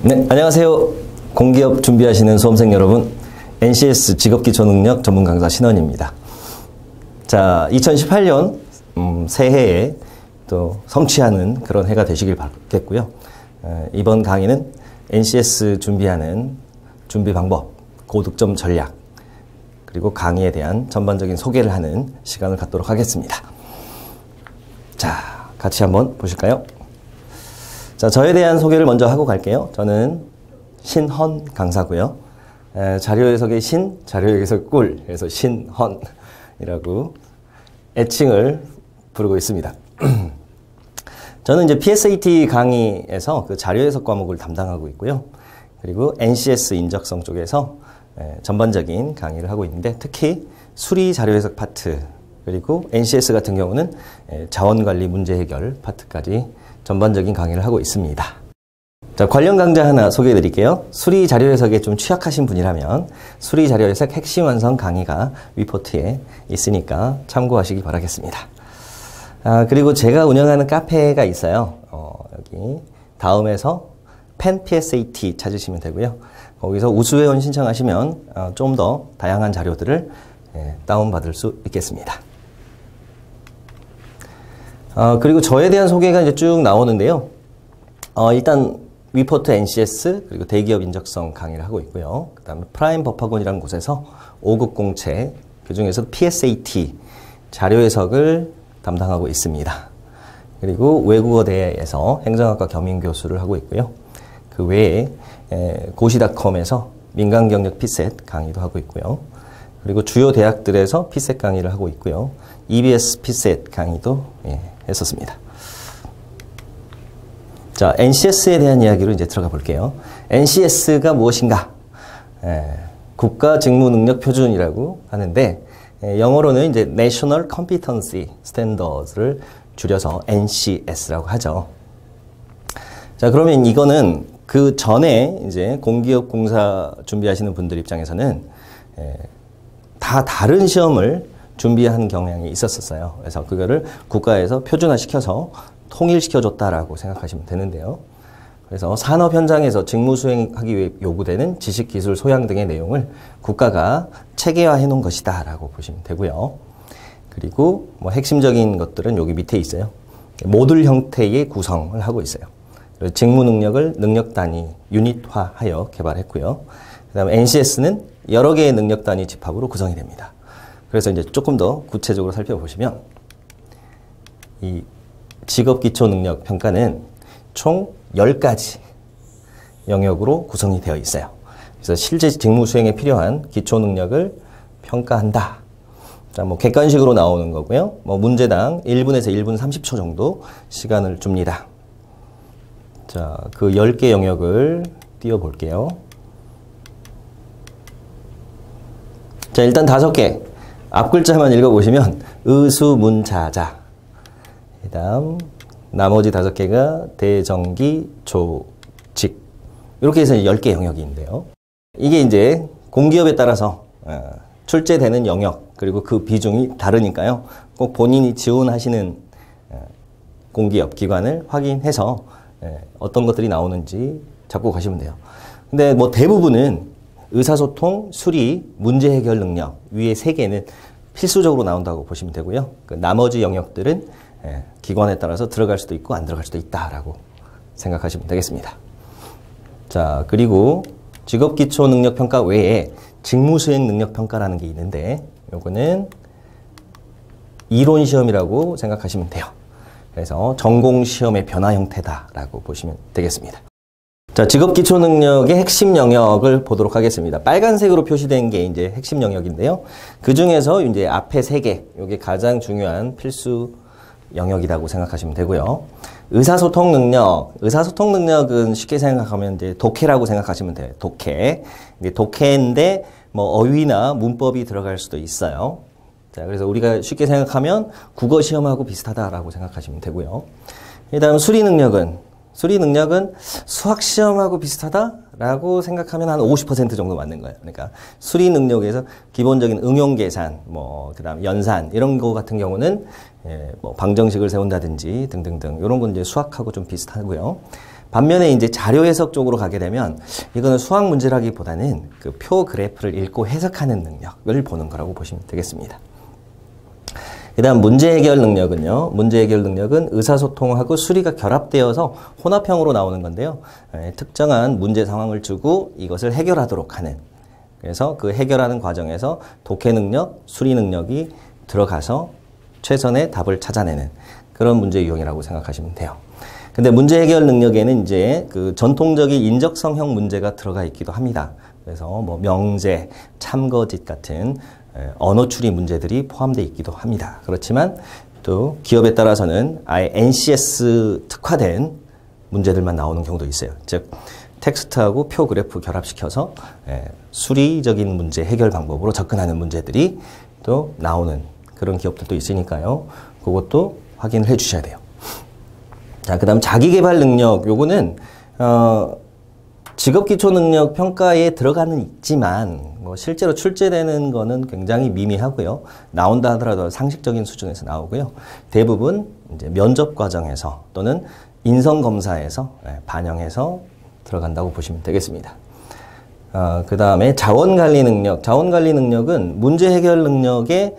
네, 안녕하세요. 공기업 준비하시는 수험생 여러분, NCS 직업기초능력 전문 강사 신원입니다. 자, 2018년 새해에 또 성취하는 그런 해가 되시길 바라겠고요. 이번 강의는 NCS 준비하는 준비 방법, 고득점 전략, 그리고 강의에 대한 전반적인 소개를 하는 시간을 갖도록 하겠습니다. 자, 같이 한번 보실까요? 자, 저에 대한 소개를 먼저 하고 갈게요. 저는 신헌 강사고요. 자료 해석의 신, 자료 해석 꿀, 그래서 신헌이라고 애칭을 부르고 있습니다. 저는 이제 PSAT 강의에서 그 자료 해석 과목을 담당하고 있고요. 그리고 NCS 인적성 쪽에서 전반적인 강의를 하고 있는데, 특히 수리 자료 해석 파트, 그리고 NCS 같은 경우는 자원관리 문제 해결 파트까지 전반적인 강의를 하고 있습니다. 자, 관련 강좌 하나 소개해 드릴게요. 수리 자료 해석에 좀 취약하신 분이라면 수리 자료 해석 핵심 완성 강의가 위포트에 있으니까 참고하시기 바라겠습니다. 그리고 제가 운영하는 카페가 있어요. 여기 다음에서 펜 PSAT 찾으시면 되고요. 거기서 우수회원 신청하시면 좀 더 다양한 자료들을 다운받을 수 있겠습니다. 그리고 저에 대한 소개가 이제 쭉 나오는데요. 일단 위포트 NCS 그리고 대기업 인적성 강의를 하고 있고요. 그 다음에 프라임 법학원이라는 곳에서 5급 공채, 그 중에서 PSAT 자료 해석을 담당하고 있습니다. 그리고 외국어대에서 행정학과 겸임교수를 하고 있고요. 그 외에 고시닷컴에서 민간경력 피셋 강의도 하고 있고요. 그리고 주요 대학들에서 피셋 강의를 하고 있고요. EBS 피셋 강의도 했었습니다. 자, NCS에 대한 이야기로 이제 들어가 볼게요. NCS가 무엇인가? 국가직무능력표준이라고 하는데, 영어로는 이제 National Competency Standards를 줄여서 NCS라고 하죠. 자, 그러면 이거는 그 전에 이제 공기업 공사 준비하시는 분들 입장에서는 다 다른 시험을 준비한 경향이 있었어요. 그래서 그거를 국가에서 표준화시켜서 통일시켜줬다라고 생각하시면 되는데요. 그래서 산업 현장에서 직무 수행하기 위해 요구되는 지식, 기술, 소양 등의 내용을 국가가 체계화해 놓은 것이다 라고 보시면 되고요. 그리고 뭐 핵심적인 것들은 여기 밑에 있어요. 모듈 형태의 구성을 하고 있어요. 그리고 직무 능력을 능력 단위, 유닛화하여 개발했고요. 그 다음에 NCS는 여러 개의 능력 단위 집합으로 구성이 됩니다. 그래서 이제 조금 더 구체적으로 살펴보시면, 이 직업기초능력 평가는 총 10가지 영역으로 구성이 되어 있어요. 그래서 실제 직무 수행에 필요한 기초능력을 평가한다. 자, 뭐 객관식으로 나오는 거고요. 뭐 문제당 1분에서 1분 30초 정도 시간을 줍니다. 자, 그 10개 영역을 띄워 볼게요. 자, 일단 5개. 앞 글자만 읽어보시면 의수문자자, 그 다음 나머지 5개가 대정기, 조직, 이렇게 해서 10개 영역이 있는데요. 이게 이제 공기업에 따라서 출제되는 영역, 그리고 그 비중이 다르니까요. 꼭 본인이 지원하시는 공기업 기관을 확인해서 어떤 것들이 나오는지 잡고 가시면 돼요. 근데 뭐 대부분은 의사소통, 수리, 문제 해결 능력, 위에 3개는 필수적으로 나온다고 보시면 되고요. 그 나머지 영역들은 기관에 따라서 들어갈 수도 있고 안 들어갈 수도 있다라고 생각하시면 되겠습니다. 자, 그리고 직업기초능력평가 외에 직무수행능력평가라는 게 있는데, 요거는 이론시험이라고 생각하시면 돼요. 그래서 전공시험의 변화 형태다라고 보시면 되겠습니다. 자, 직업기초능력의 핵심 영역을 보도록 하겠습니다. 빨간색으로 표시된 게 이제 핵심 영역인데요. 그 중에서 이제 앞에 3개, 이게 가장 중요한 필수 영역이라고 생각하시면 되고요. 의사소통 능력. 의사소통 능력은 쉽게 생각하면 이제 독해라고 생각하시면 돼요. 독해. 이게 독해인데 뭐 어휘나 문법이 들어갈 수도 있어요. 자, 그래서 우리가 쉽게 생각하면 국어 시험하고 비슷하다라고 생각하시면 되고요. 그다음 수리 능력은 수학 시험하고 비슷하다라고 생각하면 한 50% 정도 맞는 거예요. 그러니까 수리 능력에서 기본적인 응용 계산, 뭐 그다음 연산 이런 거 같은 경우는 뭐 방정식을 세운다든지 등등등 이런 건 이제 수학하고 좀 비슷하고요. 반면에 이제 자료 해석 쪽으로 가게 되면 이거는 수학 문제라기보다는 그 표 그래프를 읽고 해석하는 능력을 보는 거라고 보시면 되겠습니다. 그 다음 문제 해결 능력은요. 문제 해결 능력은 의사소통하고 수리가 결합되어서 혼합형으로 나오는 건데요. 특정한 문제 상황을 주고 이것을 해결하도록 하는, 그래서 그 해결하는 과정에서 독해 능력, 수리 능력이 들어가서 최선의 답을 찾아내는 그런 문제 유형이라고 생각하시면 돼요. 근데 문제 해결 능력에는 이제 그 전통적인 인적성형 문제가 들어가 있기도 합니다. 그래서 뭐 명제, 참거짓 같은 언어 추리 문제들이 포함되어 있기도 합니다. 그렇지만 또 기업에 따라서는 아예 NCS 특화된 문제들만 나오는 경우도 있어요. 즉 텍스트하고 표 그래프 결합시켜서 수리적인 문제 해결 방법으로 접근하는 문제들이 또 나오는 그런 기업들도 있으니까요. 그것도 확인을 해 주셔야 돼요. 자, 그 다음 자기개발 능력. 요거는 직업기초능력 평가에 들어가는 있지만 뭐 실제로 출제되는 거는 굉장히 미미하고요. 나온다 하더라도 상식적인 수준에서 나오고요. 대부분 이제 면접 과정에서 또는 인성검사에서 반영해서 들어간다고 보시면 되겠습니다. 그 다음에 자원관리 능력. 자원관리 능력은 문제 해결 능력의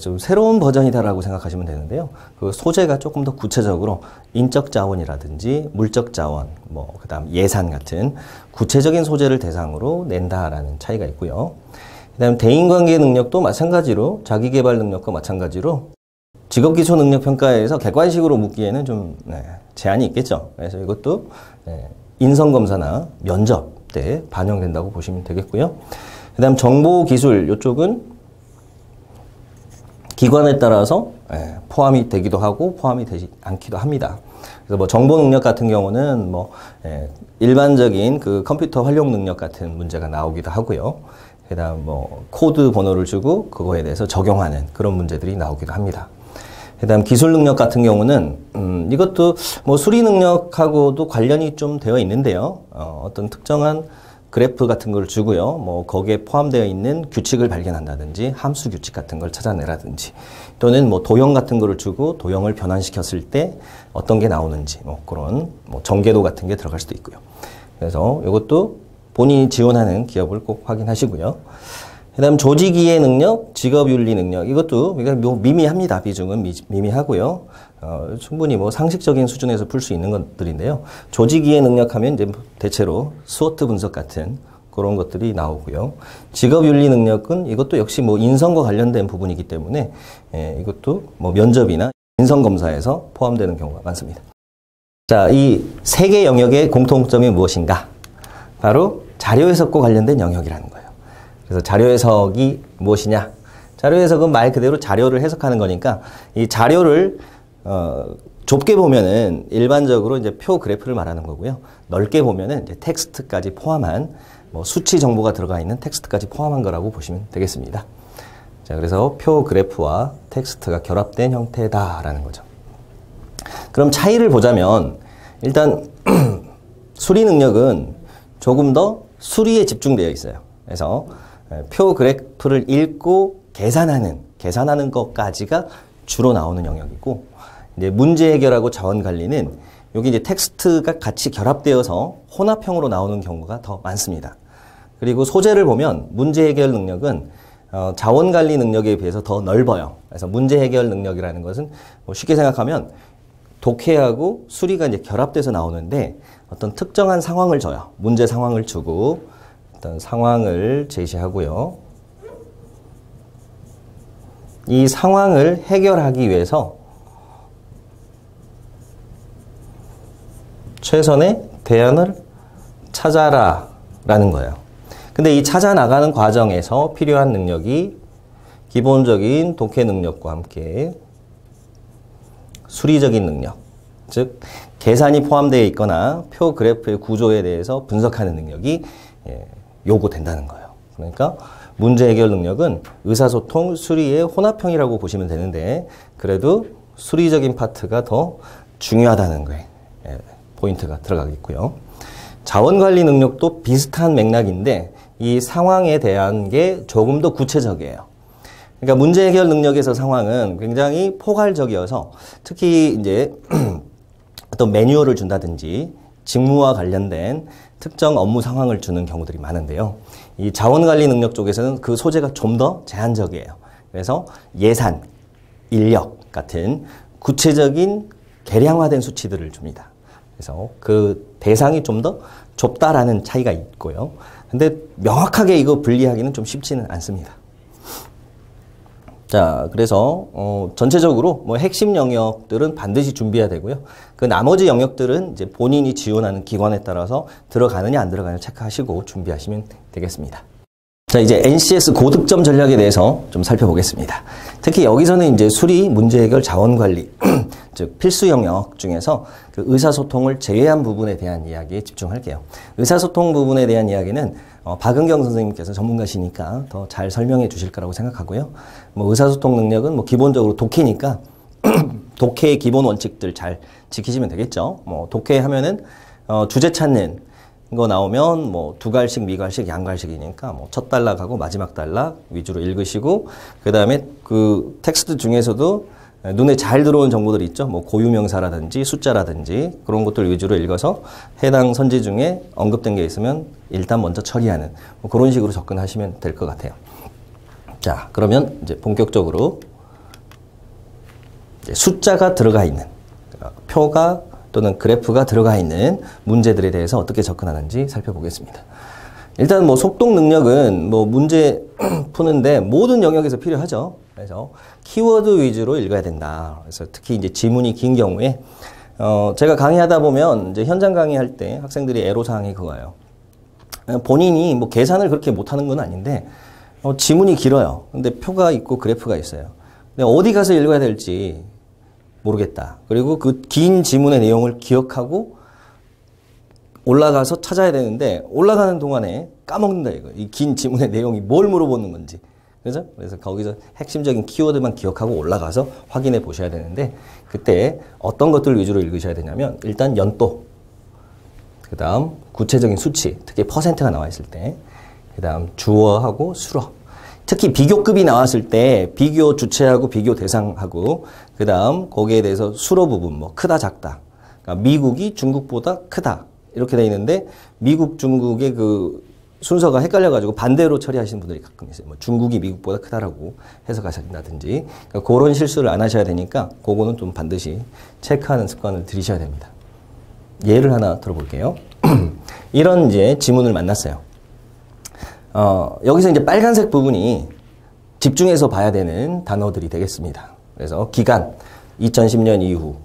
좀 새로운 버전이다라고 생각하시면 되는데요. 그 소재가 조금 더 구체적으로 인적 자원이라든지 물적 자원, 뭐 그다음 예산 같은 구체적인 소재를 대상으로 낸다라는 차이가 있고요. 그다음 대인관계 능력도 마찬가지로 자기개발 능력과 마찬가지로 직업기초 능력 평가에서 객관식으로 묻기에는 좀 제한이 있겠죠. 그래서 이것도 인성검사나 면접 때 반영된다고 보시면 되겠고요. 그다음 정보기술 이쪽은 기관에 따라서 포함이 되기도 하고 포함이 되지 않기도 합니다. 그래서 뭐 정보 능력 같은 경우는 뭐 일반적인 그 컴퓨터 활용 능력 같은 문제가 나오기도 하고요. 그다음 뭐 코드 번호를 주고 그거에 대해서 적용하는 그런 문제들이 나오기도 합니다. 그다음 기술 능력 같은 경우는 이것도 뭐 수리 능력하고도 관련이 좀 되어 있는데요. 어떤 특정한 그래프 같은 걸 주고요. 뭐 거기에 포함되어 있는 규칙을 발견한다든지 함수 규칙 같은 걸 찾아내라든지 또는 뭐 도형 같은 거를 주고 도형을 변환시켰을 때 어떤 게 나오는지 뭐 그런 뭐 전개도 같은 게 들어갈 수도 있고요. 그래서 이것도 본인이 지원하는 기업을 꼭 확인하시고요. 그다음 조직이해 능력, 직업윤리 능력 이것도 미미합니다. 비중은 미미하고요. 충분히 뭐 상식적인 수준에서 풀 수 있는 것들인데요. 조직이해 능력하면 이제 대체로 스워트 분석 같은 그런 것들이 나오고요. 직업윤리 능력은 이것도 역시 뭐 인성과 관련된 부분이기 때문에 이것도 뭐 면접이나 인성검사에서 포함되는 경우가 많습니다. 자, 이 세 개 영역의 공통점이 무엇인가? 바로 자료 해석과 관련된 영역이라는 거예요. 그래서 자료 해석이 무엇이냐? 자료 해석은 말 그대로 자료를 해석하는 거니까 이 자료를 좁게 보면은 일반적으로 이제 표 그래프를 말하는 거고요. 넓게 보면은 이제 텍스트까지 포함한 뭐 수치 정보가 들어가 있는 텍스트까지 포함한 거라고 보시면 되겠습니다. 자, 그래서 표 그래프와 텍스트가 결합된 형태다라는 거죠. 그럼 차이를 보자면 일단 수리 능력은 조금 더 수리에 집중되어 있어요. 그래서 표 그래프를 읽고 계산하는 것까지가 주로 나오는 영역이고, 이제 문제 해결하고 자원 관리는 여기 이제 텍스트가 같이 결합되어서 혼합형으로 나오는 경우가 더 많습니다. 그리고 소재를 보면 문제 해결 능력은 자원 관리 능력에 비해서 더 넓어요. 그래서 문제 해결 능력이라는 것은 뭐 쉽게 생각하면 독해하고 수리가 이제 결합돼서 나오는데 어떤 특정한 상황을 줘요. 문제 상황을 주고 어떤 상황을 제시하고요. 이 상황을 해결하기 위해서 최선의 대안을 찾아라 라는 거예요. 근데 이 찾아 나가는 과정에서 필요한 능력이 기본적인 독해 능력과 함께 수리적인 능력, 즉 계산이 포함되어 있거나 표 그래프의 구조에 대해서 분석하는 능력이 요구된다는 거예요. 그러니까 문제 해결 능력은 의사소통, 수리의 혼합형이라고 보시면 되는데 그래도 수리적인 파트가 더 중요하다는 거에 포인트가 들어가겠고요. 자원관리 능력도 비슷한 맥락인데 이 상황에 대한 게 조금 더 구체적이에요. 그러니까 문제 해결 능력에서 상황은 굉장히 포괄적이어서 특히 이제 어떤 매뉴얼을 준다든지 직무와 관련된 특정 업무 상황을 주는 경우들이 많은데요. 이 자원관리 능력 쪽에서는 그 소재가 좀 더 제한적이에요. 그래서 예산, 인력 같은 구체적인 계량화된 수치들을 줍니다. 그래서 그 대상이 좀 더 좁다라는 차이가 있고요. 근데 명확하게 이거 분리하기는 좀 쉽지는 않습니다. 자, 그래서 전체적으로 뭐 핵심 영역들은 반드시 준비해야 되고요. 그 나머지 영역들은 이제 본인이 지원하는 기관에 따라서 들어가느냐 안 들어가느냐 체크하시고 준비하시면 되겠습니다. 자, 이제 NCS 고득점 전략에 대해서 좀 살펴보겠습니다. 특히 여기서는 이제 수리, 문제 해결, 자원 관리, 즉 필수 영역 중에서 그 의사소통을 제외한 부분에 대한 이야기에 집중할게요. 의사소통 부분에 대한 이야기는 박은경 선생님께서 전문가시니까 더 잘 설명해 주실 거라고 생각하고요. 뭐 의사소통 능력은 뭐 기본적으로 독해니까 독해의 기본 원칙들 잘 지키시면 되겠죠. 뭐 독해 하면은 주제 찾는 거 나오면 뭐 두갈식, 미갈식, 양갈식이니까 뭐 첫 단락하고 마지막 단락 위주로 읽으시고, 그 다음에 그 텍스트 중에서도 눈에 잘 들어온 정보들이 있죠. 뭐 고유명사라든지 숫자라든지 그런 것들 위주로 읽어서 해당 선지 중에 언급된 게 있으면 일단 먼저 처리하는 뭐 그런 식으로 접근하시면 될 것 같아요. 자, 그러면 이제 본격적으로 이제 숫자가 들어가 있는 표가 또는 그래프가 들어가 있는 문제들에 대해서 어떻게 접근하는지 살펴보겠습니다. 일단 뭐 속독 능력은 뭐 문제 푸는데 모든 영역에서 필요하죠. 그래서 키워드 위주로 읽어야 된다. 그래서 특히 이제 지문이 긴 경우에 제가 강의하다 보면 이제 현장 강의할 때 학생들이 애로사항이 그거예요. 본인이 뭐 계산을 그렇게 못하는 건 아닌데 지문이 길어요. 근데 표가 있고 그래프가 있어요. 근데 어디 가서 읽어야 될지 모르겠다. 그리고 그 긴 지문의 내용을 기억하고 올라가서 찾아야 되는데 올라가는 동안에 까먹는다 이거. 이 긴 지문의 내용이 뭘 물어보는 건지. 그죠? 그래서 거기서 핵심적인 키워드만 기억하고 올라가서 확인해 보셔야 되는데 그때 어떤 것들 위주로 읽으셔야 되냐면 일단 연도, 그 다음 구체적인 수치, 특히 퍼센트가 나와 있을 때, 그 다음 주어하고 수어. 특히 비교급이 나왔을 때 비교 주체하고 비교 대상하고 그 다음 거기에 대해서 수로 부분 뭐 크다 작다. 그러니까 미국이 중국보다 크다 이렇게 돼 있는데 미국 중국의 그 순서가 헷갈려가지고 반대로 처리하시는 분들이 가끔 있어요. 뭐 중국이 미국보다 크다라고 해석하신다든지 그러니까 그런 실수를 안 하셔야 되니까 그거는 좀 반드시 체크하는 습관을 들이셔야 됩니다. 예를 하나 들어볼게요. 이런 이제 지문을 만났어요. 여기서 이제 빨간색 부분이 집중해서 봐야 되는 단어들이 되겠습니다. 그래서 기간, 2010년 이후.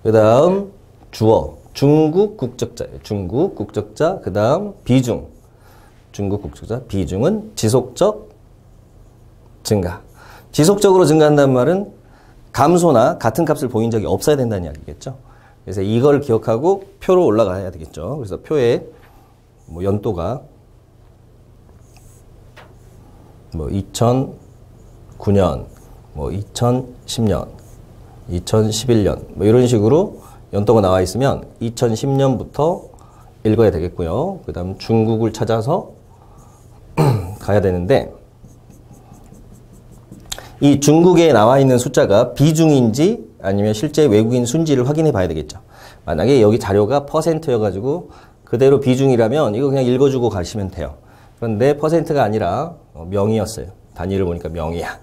그 다음 주어, 중국 국적자예요. 중국 국적자. 그 다음 비중, 중국 국적자. 비중은 지속적 증가. 지속적으로 증가한다는 말은 감소나 같은 값을 보인 적이 없어야 된다는 이야기겠죠. 그래서 이걸 기억하고 표로 올라가야 되겠죠. 그래서 표에 뭐 연도가 뭐 2009년, 뭐 2010년, 2011년 뭐 이런 식으로 연도가 나와 있으면 2010년부터 읽어야 되겠고요. 그 다음 중국을 찾아서 가야 되는데 이 중국에 나와 있는 숫자가 비중인지 아니면 실제 외국인 순지를 확인해 봐야 되겠죠. 만약에 여기 자료가 퍼센트여가지고 그대로 비중이라면 이거 그냥 읽어주고 가시면 돼요. 그런데 퍼센트가 아니라 명이었어요. 단위를 보니까 명이야.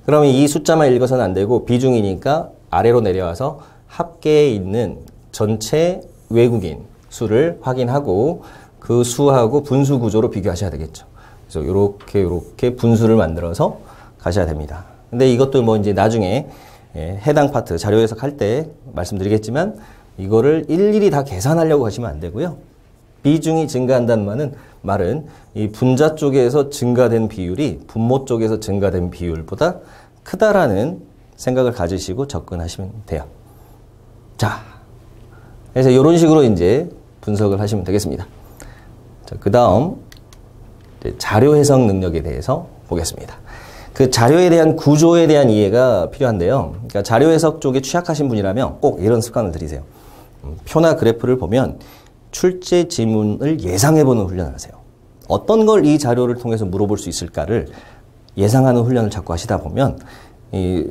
그러면 이 숫자만 읽어서는 안 되고 비중이니까 아래로 내려와서 합계에 있는 전체 외국인 수를 확인하고 그 수하고 분수 구조로 비교하셔야 되겠죠. 그래서 이렇게 분수를 만들어서 가셔야 됩니다. 근데 이것도 뭐 이제 나중에 해당 파트 자료 해석할 때 말씀드리겠지만 이거를 일일이 다 계산하려고 하시면 안 되고요. 비중이 증가한다는 말은 이 분자 쪽에서 증가된 비율이 분모 쪽에서 증가된 비율보다 크다라는 생각을 가지시고 접근하시면 돼요. 자, 그래서 이런 식으로 이제 분석을 하시면 되겠습니다. 자, 그 다음 자료 해석 능력에 대해서 보겠습니다. 그 자료에 대한 구조에 대한 이해가 필요한데요. 그러니까 자료 해석 쪽에 취약하신 분이라면 꼭 이런 습관을 들이세요. 표나 그래프를 보면 출제 지문을 예상해보는 훈련을 하세요. 어떤 걸 이 자료를 통해서 물어볼 수 있을까를 예상하는 훈련을 자꾸 하시다 보면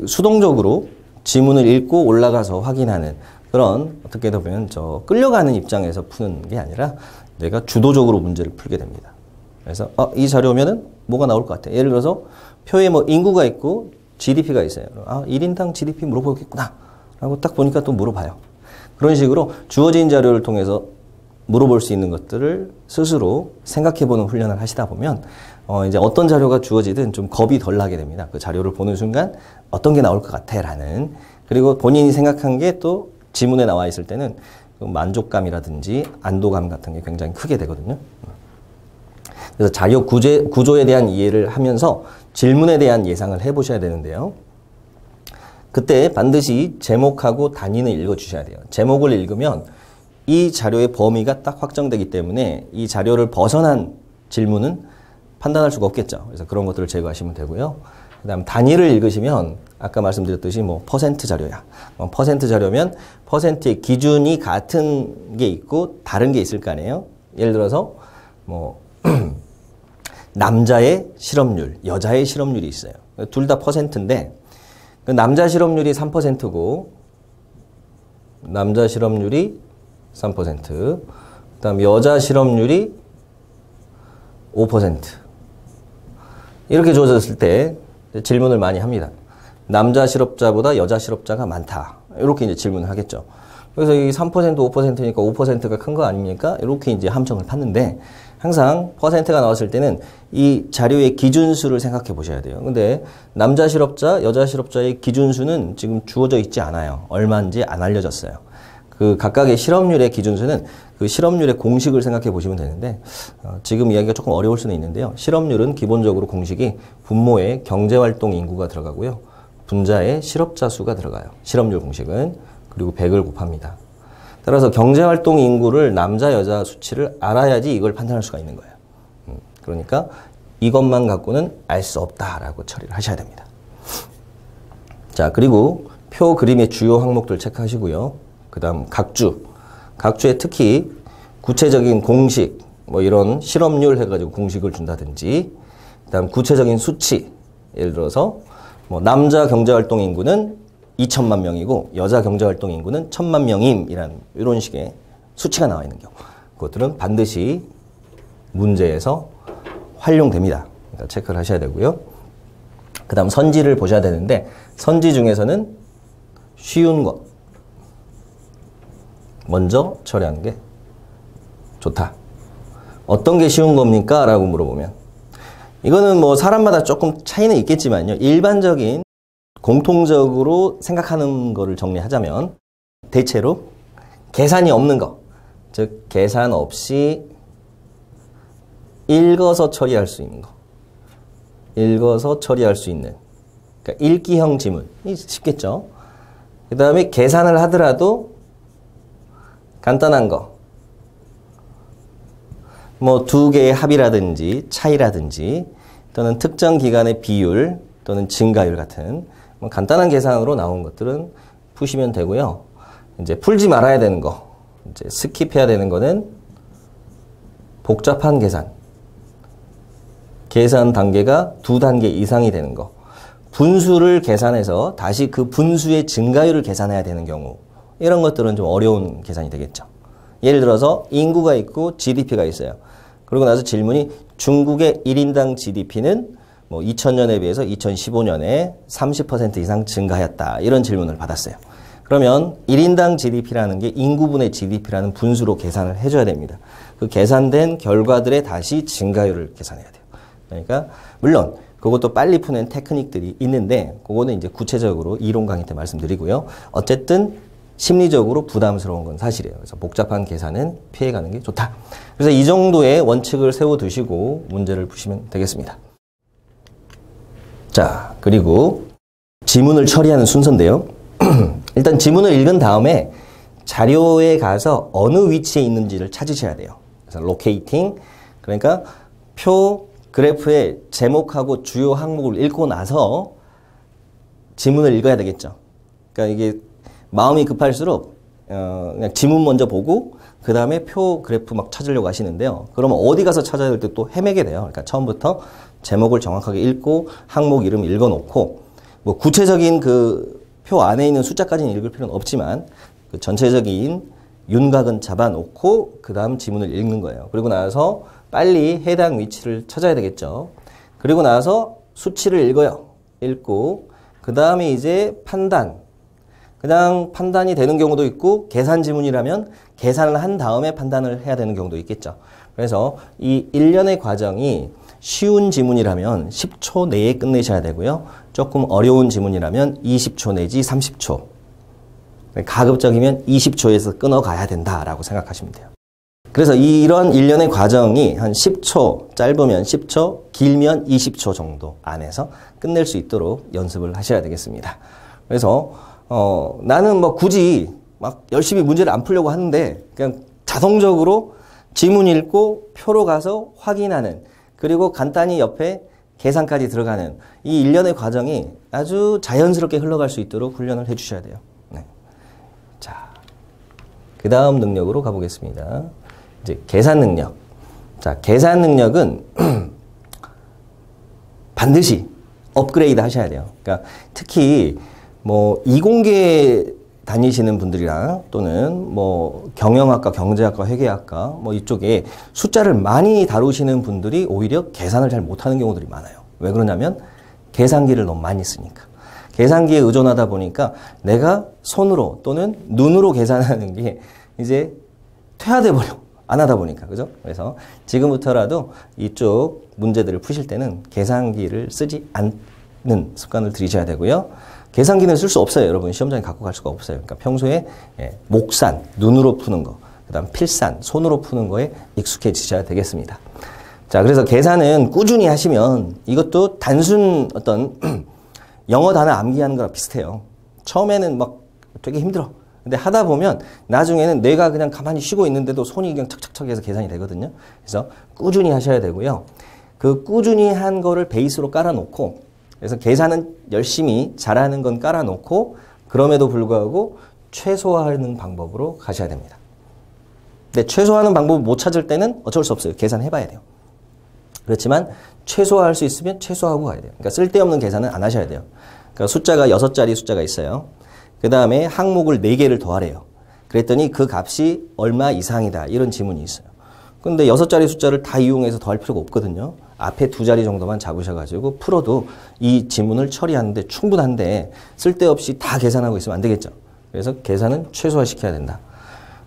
수동적으로 지문을 읽고 올라가서 확인하는 그런 어떻게 보면 끌려가는 입장에서 푸는 게 아니라 내가 주도적으로 문제를 풀게 됩니다. 그래서 이 자료면은 뭐가 나올 것 같아. 예를 들어서 표에 뭐 인구가 있고 GDP가 있어요. 1인당 GDP 물어보겠구나 라고 딱 보니까 또 물어봐요. 그런 식으로 주어진 자료를 통해서 물어볼 수 있는 것들을 스스로 생각해보는 훈련을 하시다 보면 이제 어떤 자료가 주어지든 좀 겁이 덜 나게 됩니다. 그 자료를 보는 순간 어떤 게 나올 것 같아 라는, 그리고 본인이 생각한 게 또 지문에 나와 있을 때는 그 만족감이라든지 안도감 같은 게 굉장히 크게 되거든요. 그래서 자료 구조에 대한 이해를 하면서 질문에 대한 예상을 해보셔야 되는데요. 그때 반드시 제목하고 단위는 읽어주셔야 돼요. 제목을 읽으면 이 자료의 범위가 딱 확정되기 때문에 이 자료를 벗어난 질문은 판단할 수가 없겠죠. 그래서 그런 것들을 제거하시면 되고요. 그 다음 단위를 읽으시면 아까 말씀드렸듯이 뭐 퍼센트 자료야. 퍼센트 자료면 퍼센트의 기준이 같은 게 있고 다른 게 있을 거 아니에요. 예를 들어서 뭐 남자의 실업률, 여자의 실업률이 있어요. 둘 다 퍼센트인데 그 남자 실업률이 3%고 남자 실업률이 3%, 그 다음 여자 실업률이 5%. 이렇게 주어졌을 때 질문을 많이 합니다. 남자 실업자보다 여자 실업자가 많다. 이렇게 이제 질문을 하겠죠. 그래서 이 3%, 5%니까 5%가 큰 거 아닙니까? 이렇게 이제 함정을 팠는데 항상 퍼센트가 나왔을 때는 이 자료의 기준수를 생각해 보셔야 돼요. 근데 남자 실업자, 여자 실업자의 기준수는 지금 주어져 있지 않아요. 얼마인지 안 알려졌어요. 그 각각의 실업률의 기준수는 그 실업률의 공식을 생각해 보시면 되는데 지금 이야기가 조금 어려울 수는 있는데요. 실업률은 기본적으로 공식이 분모에 경제활동 인구가 들어가고요. 분자에 실업자 수가 들어가요. 실업률 공식은. 그리고 100을 곱합니다. 따라서 경제활동 인구를 남자 여자 수치를 알아야지 이걸 판단할 수가 있는 거예요. 그러니까 이것만 갖고는 알 수 없다라고 처리를 하셔야 됩니다. 자, 그리고 표 그림의 주요 항목들 체크하시고요. 그 다음 각주에 특히 구체적인 공식, 뭐 이런 실업률 해가지고 공식을 준다든지, 그 다음 구체적인 수치, 예를 들어서 뭐 남자 경제활동 인구는 2천만 명이고 여자 경제활동 인구는 1,000만 명임이라는 이런 식의 수치가 나와 있는 경우, 그것들은 반드시 문제에서 활용됩니다. 그러니까 체크를 하셔야 되고요. 그 다음 선지를 보셔야 되는데 선지 중에서는 쉬운 것 먼저 처리하는 게 좋다. 어떤 게 쉬운 겁니까? 라고 물어보면 이거는 뭐 사람마다 조금 차이는 있겠지만요. 일반적인 공통적으로 생각하는 거를 정리하자면 대체로 계산이 없는 거, 즉 계산 없이 읽어서 처리할 수 있는 거, 읽어서 처리할 수 있는, 그러니까 읽기형 지문이 쉽겠죠. 그 다음에 계산을 하더라도 간단한 거, 뭐 두 개의 합이라든지 차이라든지 또는 특정 기간의 비율 또는 증가율 같은 간단한 계산으로 나온 것들은 푸시면 되고요. 이제 풀지 말아야 되는 거, 이제 스킵해야 되는 거는 복잡한 계산 단계가 2단계 이상이 되는 거, 분수를 계산해서 다시 그 분수의 증가율을 계산해야 되는 경우, 이런 것들은 좀 어려운 계산이 되겠죠. 예를 들어서 인구가 있고 GDP가 있어요. 그러고 나서 질문이 중국의 1인당 GDP는 뭐 2000년에 비해서 2015년에 30% 이상 증가하였다. 이런 질문을 받았어요. 그러면 1인당 GDP라는 게 인구분의 GDP라는 분수로 계산을 해줘야 됩니다. 그 계산된 결과들에 다시 증가율을 계산해야 돼요. 그러니까 물론 그것도 빨리 푸는 테크닉들이 있는데 그거는 이제 구체적으로 이론 강의 때 말씀드리고요. 어쨌든 심리적으로 부담스러운 건 사실이에요. 그래서 복잡한 계산은 피해가는 게 좋다. 그래서 이 정도의 원칙을 세워두시고 문제를 푸시면 되겠습니다. 자, 그리고 지문을 처리하는 순서인데요. 일단 지문을 읽은 다음에 자료에 가서 어느 위치에 있는지를 찾으셔야 돼요. 그래서 locating, 그러니까 표 그래프의 제목하고 주요 항목을 읽고 나서 지문을 읽어야 되겠죠. 그러니까 이게 마음이 급할수록 그냥 지문 먼저 보고 그 다음에 표 그래프 막 찾으려고 하시는데요. 그러면 어디 가서 찾아야 될 때 또 헤매게 돼요. 그러니까 처음부터 제목을 정확하게 읽고 항목 이름 읽어놓고 뭐 구체적인 그 표 안에 있는 숫자까지는 읽을 필요는 없지만 그 전체적인 윤곽은 잡아놓고 그 다음 지문을 읽는 거예요. 그리고 나서 빨리 해당 위치를 찾아야 되겠죠. 그리고 나서 수치를 읽어요. 읽고 그 다음에 이제 판단. 그냥 판단이 되는 경우도 있고 계산 지문이라면 계산을 한 다음에 판단을 해야 되는 경우도 있겠죠. 그래서 이 일련의 과정이 쉬운 지문이라면 10초 내에 끝내셔야 되고요. 조금 어려운 지문이라면 20초 내지 30초. 가급적이면 20초에서 끊어가야 된다라고 생각하시면 돼요. 그래서 이런 일련의 과정이 한 10초, 짧으면 10초, 길면 20초 정도 안에서 끝낼 수 있도록 연습을 하셔야 되겠습니다. 그래서 나는 뭐 굳이 막 열심히 문제를 안 풀려고 하는데 그냥 자동적으로 지문 읽고 표로 가서 확인하는, 그리고 간단히 옆에 계산까지 들어가는 이 일련의 과정이 아주 자연스럽게 흘러갈 수 있도록 훈련을 해 주셔야 돼요. 네. 자, 그 다음 능력으로 가보겠습니다. 이제 계산 능력. 자, 계산 능력은 반드시 업그레이드 하셔야 돼요. 그러니까 특히 뭐 이공계 다니시는 분들이랑 또는 뭐 경영학과, 경제학과, 회계학과 뭐 이쪽에 숫자를 많이 다루시는 분들이 오히려 계산을 잘 못하는 경우들이 많아요. 왜 그러냐면 계산기를 너무 많이 쓰니까. 계산기에 의존하다 보니까 내가 손으로 또는 눈으로 계산하는 게 이제 퇴화돼 버려. 안 하다 보니까. 그죠? 그래서 지금부터라도 이쪽 문제들을 푸실 때는 계산기를 쓰지 않는 습관을 들이셔야 되고요. 계산기는 쓸 수 없어요. 여러분 시험장에 갖고 갈 수가 없어요. 그러니까 평소에 목산, 눈으로 푸는 거, 그 다음 필산, 손으로 푸는 거에 익숙해지셔야 되겠습니다. 자, 그래서 계산은 꾸준히 하시면 이것도 단순 어떤 영어 단어 암기하는 거랑 비슷해요. 처음에는 막 되게 힘들어. 근데 하다 보면 나중에는 내가 그냥 가만히 쉬고 있는데도 손이 그냥 척척척 해서 계산이 되거든요. 그래서 꾸준히 하셔야 되고요. 그 꾸준히 한 거를 베이스로 깔아놓고, 그래서 계산은 열심히 잘하는 건 깔아놓고 그럼에도 불구하고 최소화하는 방법으로 가셔야 됩니다. 근데 최소화하는 방법을 못 찾을 때는 어쩔 수 없어요. 계산해봐야 돼요. 그렇지만 최소화할 수 있으면 최소화하고 가야 돼요. 그러니까 쓸데없는 계산은 안 하셔야 돼요. 그러니까 숫자가 6자리 숫자가 있어요. 그 다음에 항목을 4개를 더하래요. 그랬더니 그 값이 얼마 이상이다. 이런 지문이 있어요. 근데 6자리 숫자를 다 이용해서 더할 필요가 없거든요. 앞에 2자리 정도만 잡으셔가지고 풀어도 이 지문을 처리하는데 충분한데 쓸데없이 다 계산하고 있으면 안 되겠죠. 그래서 계산은 최소화시켜야 된다.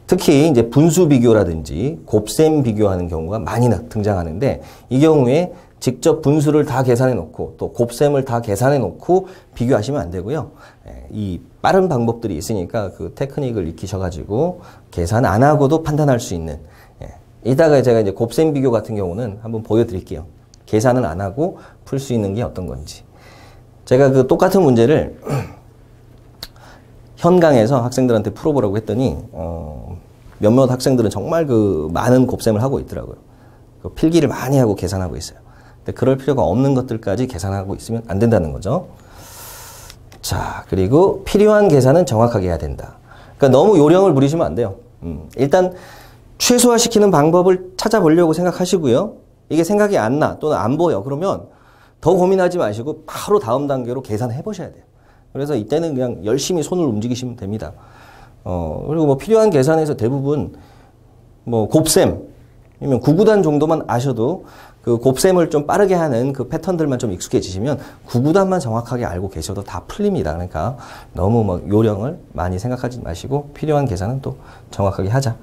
특히 이제 분수 비교라든지 곱셈 비교하는 경우가 많이 등장하는데 이 경우에 직접 분수를 다 계산해 놓고 또 곱셈을 다 계산해 놓고 비교하시면 안 되고요. 이 빠른 방법들이 있으니까 그 테크닉을 익히셔가지고 계산 안 하고도 판단할 수 있는, 이따가 제가 이제 곱셈 비교 같은 경우는 한번 보여드릴게요. 계산을 안 하고 풀 수 있는 게 어떤 건지. 제가 그 똑같은 문제를 현강에서 학생들한테 풀어보라고 했더니 몇몇 학생들은 정말 그 많은 곱셈을 하고 있더라고요. 그 필기를 많이 하고 계산하고 있어요. 근데 그럴 필요가 없는 것들까지 계산하고 있으면 안 된다는 거죠. 자, 그리고 필요한 계산은 정확하게 해야 된다. 그러니까 너무 요령을 부리시면 안 돼요. 일단 최소화시키는 방법을 찾아보려고 생각하시고요. 이게 생각이 안 나 또는 안 보여. 그러면 더 고민하지 마시고 바로 다음 단계로 계산해 보셔야 돼요. 그래서 이때는 그냥 열심히 손을 움직이시면 됩니다. 그리고 뭐 필요한 계산에서 대부분 뭐 곱셈, 아니면 구구단 정도만 아셔도 그 곱셈을 좀 빠르게 하는 그 패턴들만 좀 익숙해지시면 구구단만 정확하게 알고 계셔도 다 풀립니다. 그러니까 너무 뭐 요령을 많이 생각하지 마시고 필요한 계산은 또 정확하게 하자.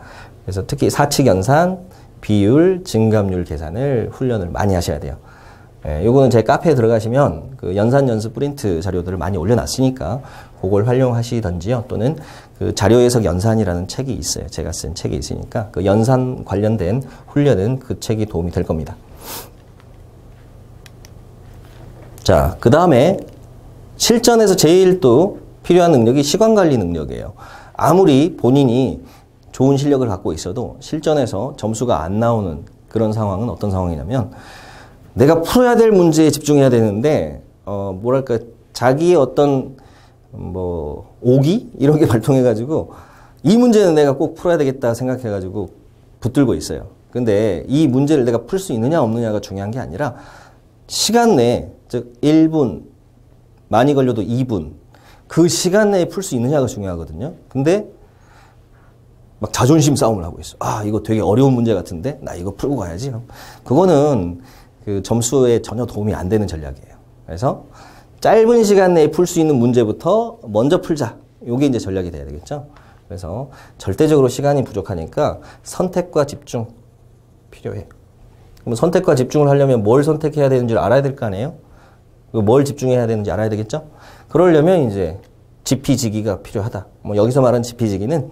그래서 특히 사칙 연산, 비율, 증감률 계산을 훈련을 많이 하셔야 돼요. 요거는 제 카페에 들어가시면 그 연산 연습 프린트 자료들을 많이 올려놨으니까 그걸 활용하시던지요. 또는 그 자료 해석 연산이라는 책이 있어요. 제가 쓴 책이 있으니까 그 연산 관련된 훈련은 그 책이 도움이 될 겁니다. 자, 그 다음에 실전에서 제일 또 필요한 능력이 시간 관리 능력이에요. 아무리 본인이 좋은 실력을 갖고 있어도 실전에서 점수가 안 나오는 그런 상황은 어떤 상황이냐면 내가 풀어야 될 문제에 집중해야 되는데 뭐랄까 자기의 어떤 뭐 오기 이런 게 발동해가지고 이 문제는 내가 꼭 풀어야 되겠다 생각해가지고 붙들고 있어요. 근데 이 문제를 내가 풀 수 있느냐 없느냐가 중요한 게 아니라 시간 내에, 즉 1분, 많이 걸려도 2분 그 시간 내에 풀 수 있느냐가 중요하거든요. 근데 막 자존심 싸움을 하고 있어. 아, 이거 되게 어려운 문제 같은데? 나 이거 풀고 가야지. 그거는 그 점수에 전혀 도움이 안 되는 전략이에요. 그래서 짧은 시간 내에 풀 수 있는 문제부터 먼저 풀자. 요게 이제 전략이 돼야 되겠죠. 그래서 절대적으로 시간이 부족하니까 선택과 집중 필요해요. 그럼 선택과 집중을 하려면 뭘 선택해야 되는지 알아야 될 거 아니에요? 뭘 집중해야 되는지 알아야 되겠죠? 그러려면 이제 지피지기가 필요하다. 뭐 여기서 말하는 지피지기는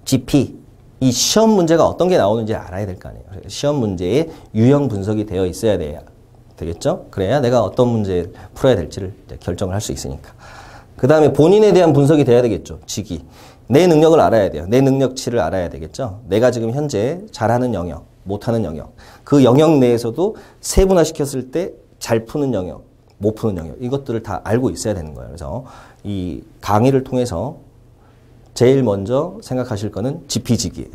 GP, 이 시험 문제가 어떤 게 나오는지 알아야 될 거 아니에요. 시험 문제에 유형 분석이 되어 있어야 되겠죠? 그래야 내가 어떤 문제 풀어야 될지를 이제 결정을 할 수 있으니까. 그 다음에 본인에 대한 분석이 돼야 되겠죠. 직위. 내 능력을 알아야 돼요. 내 능력치를 알아야 되겠죠. 내가 지금 현재 잘하는 영역, 못하는 영역. 그 영역 내에서도 세분화시켰을 때 잘 푸는 영역, 못 푸는 영역. 이것들을 다 알고 있어야 되는 거예요. 그래서 이 강의를 통해서 제일 먼저 생각하실 거는 지피지기예요.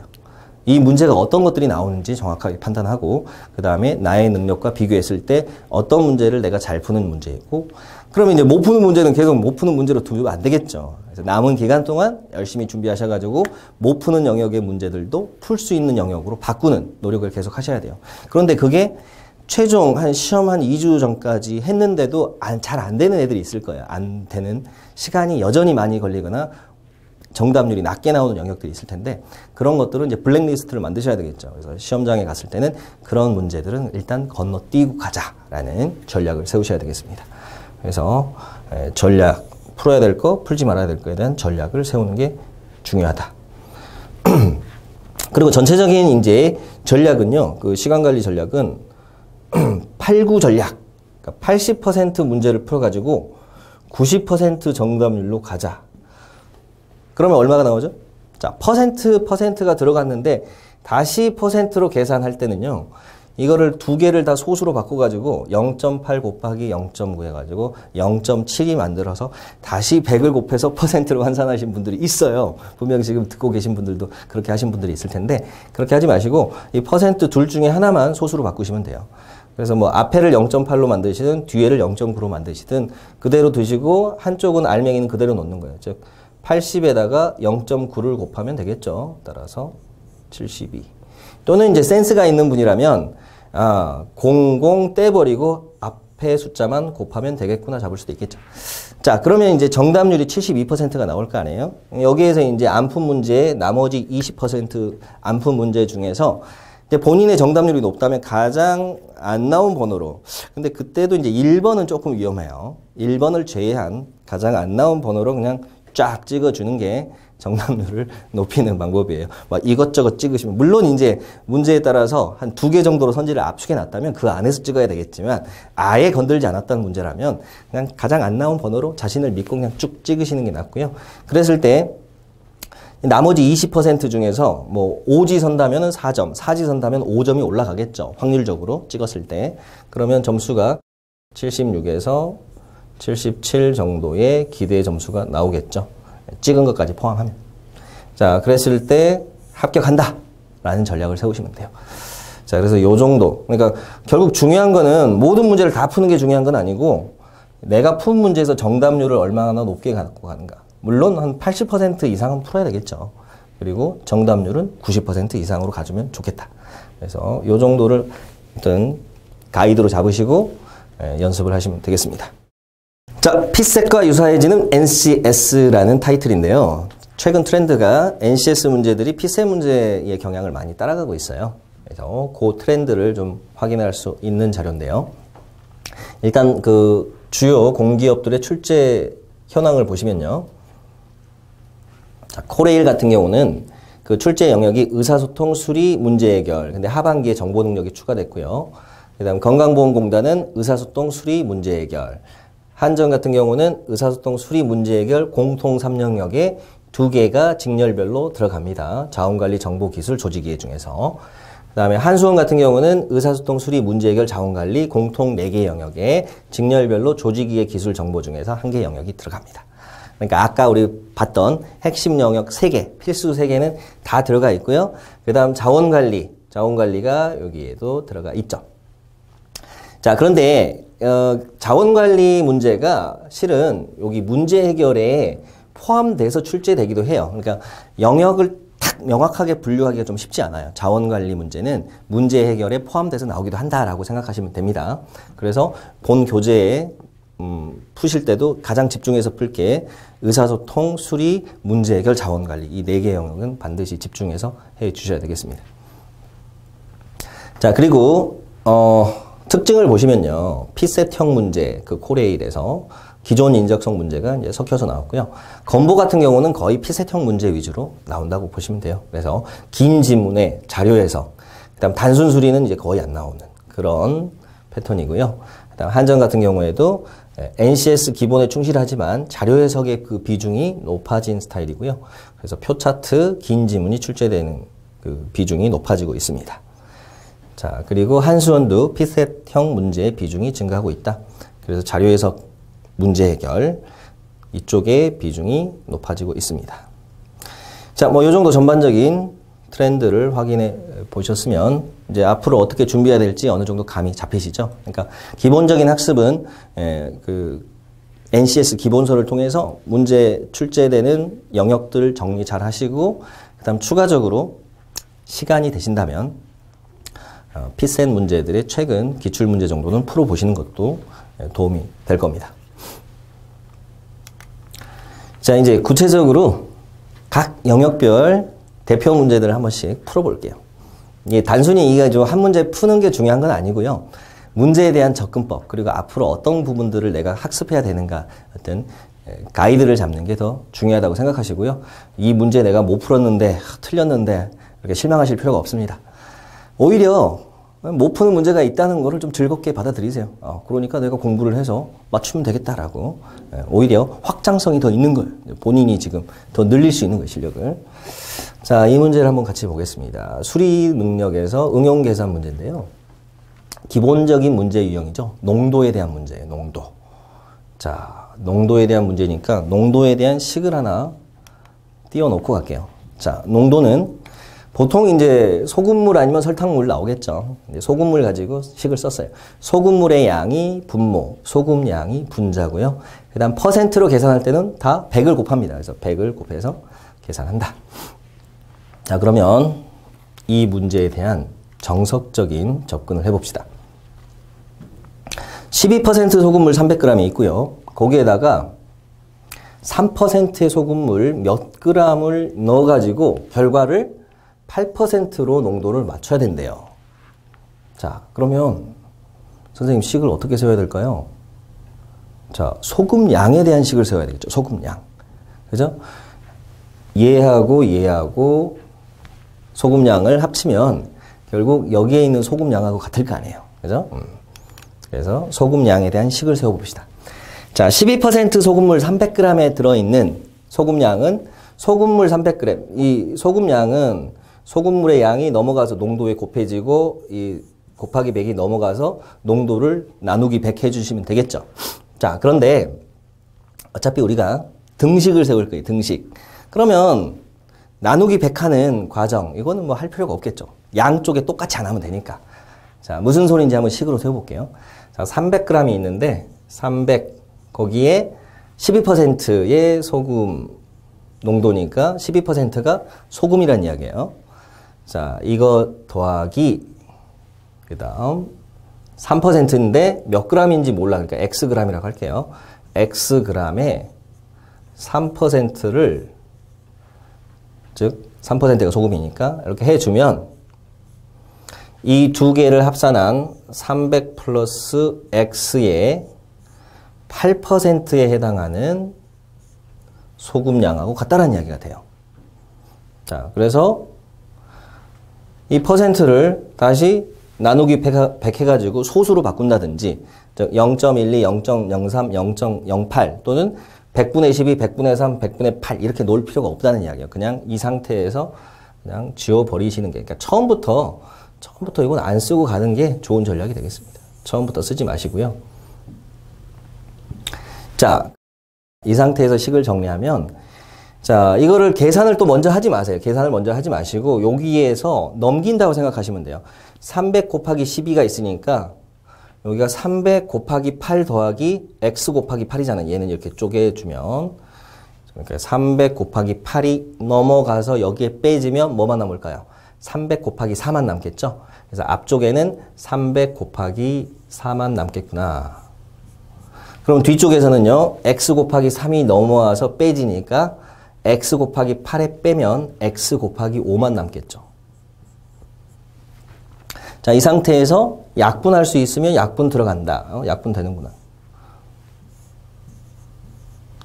이 문제가 어떤 것들이 나오는지 정확하게 판단하고 그 다음에 나의 능력과 비교했을 때 어떤 문제를 내가 잘 푸는 문제이고 그러면 이제 못 푸는 문제는 계속 못 푸는 문제로 두면 안 되겠죠. 그래서 남은 기간 동안 열심히 준비하셔가지고 못 푸는 영역의 문제들도 풀 수 있는 영역으로 바꾸는 노력을 계속 하셔야 돼요. 그런데 그게 최종 시험 한 2주 전까지 했는데도 잘 안 되는 애들이 있을 거예요. 안 되는 시간이 여전히 많이 걸리거나 정답률이 낮게 나오는 영역들이 있을 텐데 그런 것들은 이제 블랙리스트를 만드셔야 되겠죠. 그래서 시험장에 갔을 때는 그런 문제들은 일단 건너뛰고 가자라는 전략을 세우셔야 되겠습니다. 그래서 전략, 풀어야 될 거, 풀지 말아야 될 거에 대한 전략을 세우는 게 중요하다. 그리고 전체적인 이제 전략은요, 그 시간관리 전략은 8, 9 전략, 그러니까 80% 문제를 풀어가지고 90% 정답률로 가자. 그러면 얼마가 나오죠? 자, 퍼센트가 들어갔는데 다시 퍼센트로 계산할 때는요. 이거를 두 개를 다 소수로 바꿔가지고 0.8 곱하기 0.9 해가지고 0.7이 만들어서 다시 100을 곱해서 퍼센트로 환산하신 분들이 있어요. 분명 지금 듣고 계신 분들도 그렇게 하신 분들이 있을 텐데 그렇게 하지 마시고 이 퍼센트 둘 중에 하나만 소수로 바꾸시면 돼요. 그래서 뭐 앞에를 0.8로 만드시든 뒤에를 0.9로 만드시든 그대로 두시고 한쪽은 알맹이는 그대로 놓는 거예요. 즉 80에다가 0.9를 곱하면 되겠죠. 따라서 72. 또는 이제 센스가 있는 분이라면 00 떼버리고 앞에 숫자만 곱하면 되겠구나 잡을 수도 있겠죠. 자, 그러면 이제 정답률이 72%가 나올 거 아니에요? 여기에서 이제 안 푼 문제, 나머지 20% 안 푼 문제 중에서 이제 본인의 정답률이 높다면 가장 안 나온 번호로. 근데 그때도 이제 1번은 조금 위험해요. 1번을 제외한 가장 안 나온 번호로 그냥 쫙 찍어주는 게 정답률을 높이는 방법이에요. 막 이것저것 찍으시면, 물론 이제 문제에 따라서 한 2개 정도로 선지를 압축해 놨다면 그 안에서 찍어야 되겠지만 아예 건들지 않았다는 문제라면 그냥 가장 안 나온 번호로 자신을 믿고 그냥 쭉 찍으시는 게 낫고요. 그랬을 때 나머지 20% 중에서 뭐 5지 선다면 4점, 4지 선다면 5점이 올라가겠죠. 확률적으로 찍었을 때. 그러면 점수가 76에서 77 정도의 기대 점수가 나오겠죠. 찍은 것까지 포함하면. 자, 그랬을 때 합격한다 라는 전략을 세우시면 돼요. 자, 그래서 요 정도. 그러니까 결국 중요한 거는 모든 문제를 다 푸는 게 중요한 건 아니고 내가 푼 문제에서 정답률을 얼마나 높게 갖고 가는가. 물론 한 80% 이상은 풀어야 되겠죠. 그리고 정답률은 90% 이상으로 가주면 좋겠다. 그래서 요 정도를 어떤 가이드로 잡으시고 연습을 하시면 되겠습니다. 자, 피셋과 유사해지는 NCS라는 타이틀인데요. 최근 트렌드가 NCS 문제들이 피셋 문제의 경향을 많이 따라가고 있어요. 그래서 그 트렌드를 좀 확인할 수 있는 자료인데요. 일단 그 주요 공기업들의 출제 현황을 보시면요. 자, 코레일 같은 경우는 그 출제 영역이 의사소통, 수리, 문제 해결. 근데 하반기에 정보 능력이 추가됐고요. 그다음 건강보험공단은 의사소통, 수리, 문제 해결. 한전 같은 경우는 의사소통, 수리, 문제 해결 공통 3영역에 2개가 직렬별로 들어갑니다. 자원관리, 정보기술, 조직이해 중에서. 그 다음에 한수원 같은 경우는 의사소통, 수리, 문제 해결, 자원관리 공통 4개 영역에 직렬별로 조직이해 기술 정보 중에서 1개 영역이 들어갑니다. 그러니까 아까 우리 봤던 핵심 영역 3개, 필수 3개는 다 들어가 있고요. 그 다음 자원관리가 여기에도 들어가 있죠. 자, 그런데 자원관리 문제가 실은 여기 문제 해결에 포함돼서 출제되기도 해요. 그러니까 영역을 딱 명확하게 분류하기가 좀 쉽지 않아요. 자원관리 문제는 문제 해결에 포함돼서 나오기도 한다라고 생각하시면 됩니다. 그래서 본 교재에 푸실 때도 가장 집중해서 풀 게 의사소통, 수리, 문제 해결, 자원관리 이 4개 영역은 반드시 집중해서 해 주셔야 되겠습니다. 자, 그리고 특징을 보시면요. 피셋형 문제, 그 코레일에서 기존 인적성 문제가 이제 섞여서 나왔고요. 건보 같은 경우는 거의 피셋형 문제 위주로 나온다고 보시면 돼요. 그래서 긴 지문에 자료 해석, 그다음 단순 수리는 이제 거의 안 나오는 그런 패턴이고요. 그다음 한정 같은 경우에도 NCS 기본에 충실하지만 자료 해석의 그 비중이 높아진 스타일이고요. 그래서 표 차트, 긴 지문이 출제되는 그 비중이 높아지고 있습니다. 자, 그리고 한수원도 피셋형 문제의 비중이 증가하고 있다. 그래서 자료 해석 문제 해결 이쪽의 비중이 높아지고 있습니다. 자, 뭐 이 정도 전반적인 트렌드를 확인해 보셨으면 이제 앞으로 어떻게 준비해야 될지 어느 정도 감이 잡히시죠? 그러니까 기본적인 학습은 그 NCS 기본서를 통해서 문제 출제되는 영역들 정리 잘 하시고 그다음 추가적으로 시간이 되신다면 피셋 문제들의 최근 기출 문제 정도는 풀어보시는 것도 도움이 될 겁니다. 자, 이제 구체적으로 각 영역별 대표 문제들을 한 번씩 풀어볼게요. 이게 단순히 이게 좀 한 문제 푸는 게 중요한 건 아니고요. 문제에 대한 접근법, 그리고 앞으로 어떤 부분들을 내가 학습해야 되는가, 어떤 가이드를 잡는 게 더 중요하다고 생각하시고요. 이 문제 내가 못 풀었는데, 틀렸는데, 이렇게 실망하실 필요가 없습니다. 오히려 못 푸는 문제가 있다는 거를 좀 즐겁게 받아들이세요. 그러니까 내가 공부를 해서 맞추면 되겠다라고. 오히려 확장성이 더 있는 걸, 본인이 지금 더 늘릴 수 있는 거예요, 실력을. 자, 이 문제를 한번 같이 보겠습니다. 수리 능력에서 응용 계산 문제인데요. 기본적인 문제 유형이죠. 농도에 대한 문제예요, 농도. 자, 농도에 대한 문제니까 농도에 대한 식을 하나 띄워놓고 갈게요. 자, 농도는 보통 이제 소금물 아니면 설탕물 나오겠죠. 이제 소금물 가지고 식을 썼어요. 소금물의 양이 분모, 소금 양이 분자고요. 그 다음 퍼센트로 계산할 때는 다 100을 곱합니다. 그래서 100을 곱해서 계산한다. 자, 그러면 이 문제에 대한 정석적인 접근을 해봅시다. 12% 소금물 300g이 있고요. 거기에다가 3%의 소금물 몇 g을 넣어가지고 결과를 8%로 농도를 맞춰야 된대요. 자, 그러면 선생님 식을 어떻게 세워야 될까요? 자, 소금 양에 대한 식을 세워야 되겠죠. 소금 양. 그죠? 얘하고 얘하고 소금 양을 합치면 결국 여기에 있는 소금 양하고 같을 거 아니에요. 그죠? 그래서 소금 양에 대한 식을 세워봅시다. 자, 12% 소금물 300g에 들어있는 소금 양은 소금물 300g. 이 소금 양은 소금물의 양이 넘어가서 농도에 곱해지고 이 곱하기 100이 넘어가서 농도를 나누기 100 해주시면 되겠죠. 자, 그런데 어차피 우리가 등식을 세울 거예요. 등식. 그러면 나누기 100 하는 과정 이거는 뭐 할 필요가 없겠죠. 양쪽에 똑같이 안 하면 되니까. 자, 무슨 소리인지 한번 식으로 세워볼게요. 자, 300g이 있는데 300 거기에 12%의 소금 농도니까 12%가 소금이란 이야기예요. 자, 이거 더하기 그 다음 3%인데 몇 g인지 몰라. 그러니까 xg이라고 할게요. xg에 3%를 즉 3%가 소금이니까 이렇게 해주면 이 두 개를 합산한 300 플러스 x의 8%에 해당하는 소금량하고 같다는 이야기가 돼요. 자, 그래서 이 퍼센트를 다시 나누기 100 해가지고 소수로 바꾼다든지 0.12, 0.03, 0.08 또는 100분의 12, 100분의 3, 100분의 8 이렇게 놓을 필요가 없다는 이야기예요. 그냥 이 상태에서 그냥 지워버리시는 게, 그러니까 처음부터 이건 안 쓰고 가는 게 좋은 전략이 되겠습니다. 처음부터 쓰지 마시고요. 자, 이 상태에서 식을 정리하면, 자, 이거를 계산을 또 먼저 하지 마세요. 계산을 먼저 하지 마시고 여기에서 넘긴다고 생각하시면 돼요. 300 곱하기 12가 있으니까 여기가 300 곱하기 8 더하기 x 곱하기 8이잖아요. 얘는 이렇게 쪼개주면 그러니까 300 곱하기 8이 넘어가서 여기에 빼지면 뭐만 남을까요? 300 곱하기 4만 남겠죠? 그래서 앞쪽에는 300 곱하기 4만 남겠구나. 그럼 뒤쪽에서는요, x 곱하기 3이 넘어와서 빼지니까 x 곱하기 8에 빼면 x 곱하기 5만 남겠죠. 자, 이 상태에서 약분할 수 있으면 약분 들어간다. 약분 되는구나.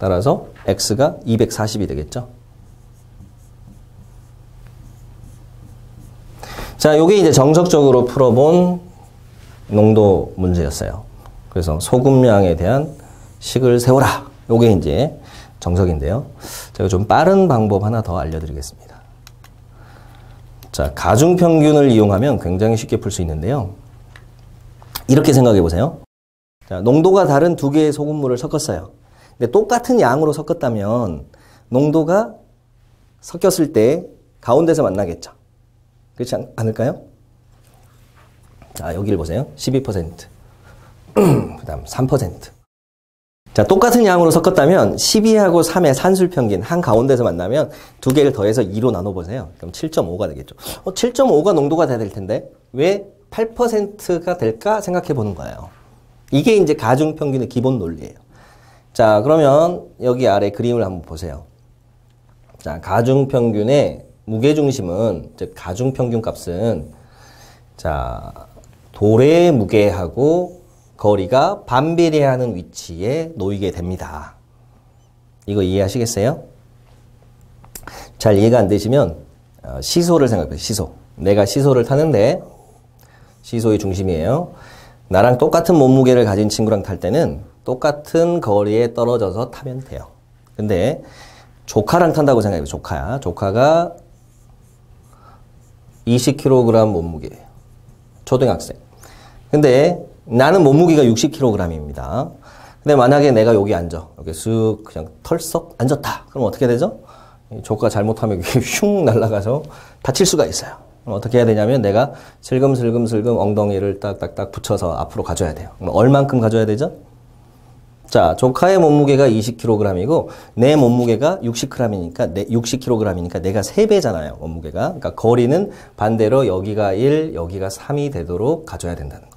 따라서 x가 240이 되겠죠. 자, 요게 이제 정석적으로 풀어본 농도 문제였어요. 그래서 소금량에 대한 식을 세워라. 요게 이제 정석인데요. 제가 좀 빠른 방법 하나 더 알려드리겠습니다. 자, 가중평균을 이용하면 굉장히 쉽게 풀 수 있는데요. 이렇게 생각해 보세요. 자, 농도가 다른 두 개의 소금물을 섞었어요. 근데 똑같은 양으로 섞었다면 농도가 섞였을 때 가운데서 만나겠죠. 그렇지 않을까요? 자, 여기를 보세요. 12%. 그 다음 3%. 자, 똑같은 양으로 섞었다면 12하고 3의 산술평균 한가운데서 만나면 두 개를 더해서 2로 나눠보세요. 그럼 7.5가 되겠죠. 7.5가 농도가 돼야 될 텐데 왜 8%가 될까 생각해 보는 거예요. 이게 이제 가중평균의 기본 논리예요. 자, 그러면 여기 아래 그림을 한번 보세요. 자, 가중평균의 무게중심은, 즉 가중평균 값은 자, 돌의 무게하고 거리가 반비례하는 위치에 놓이게 됩니다. 이거 이해하시겠어요? 잘 이해가 안 되시면 시소를 생각해보세요. 시소. 내가 시소를 타는데 시소의 중심이에요. 나랑 똑같은 몸무게를 가진 친구랑 탈 때는 똑같은 거리에 떨어져서 타면 돼요. 근데 조카랑 탄다고 생각해요. 조카야. 조카가 20kg 몸무게예요. 초등학생. 근데 나는 몸무게가 60kg입니다. 근데 만약에 내가 여기 앉아. 여기 쓱 그냥 털썩 앉았다. 그럼 어떻게 되죠? 조카가 잘못하면 슝 날아가서 다칠 수가 있어요. 그럼 어떻게 해야 되냐면 내가 슬금슬금 엉덩이를 딱딱딱 붙여서 앞으로 가져야 돼요. 그럼 얼만큼 가져야 되죠? 자, 조카의 몸무게가 20kg이고 내 몸무게가 60kg이니까 내가 3배잖아요. 몸무게가. 그러니까 거리는 반대로 여기가 1, 여기가 3이 되도록 가져야 된다는 거.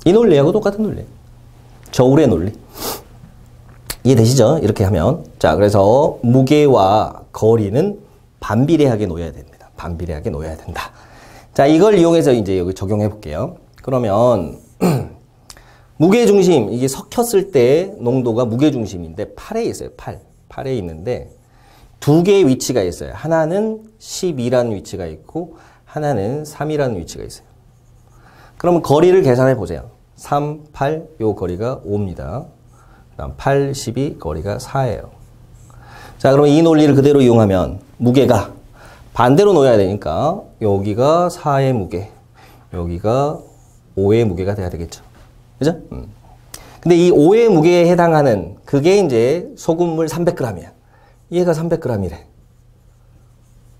이 논리하고 똑같은 논리예요. 저울의 논리. 이해되시죠? 이렇게 하면. 자, 그래서 무게와 거리는 반비례하게 놓여야 됩니다. 반비례하게 놓여야 된다. 자, 이걸 이용해서 이제 여기 적용해 볼게요. 그러면 무게중심, 이게 섞였을 때 농도가 무게중심인데 8에 있어요. 8에 있는데 두 개의 위치가 있어요. 하나는 12라는 위치가 있고 하나는 3이라는 위치가 있어요. 그러면 거리를 계산해 보세요. 3, 8, 요 거리가 5입니다. 그다음 8, 12, 거리가 4예요. 자, 그러면 이 논리를 그대로 이용하면 무게가 반대로 놓여야 되니까 여기가 4의 무게, 여기가 5의 무게가 돼야 되겠죠. 그죠? 근데 이 5의 무게에 해당하는 그게 이제 소금물 300g이야. 얘가 300g이래.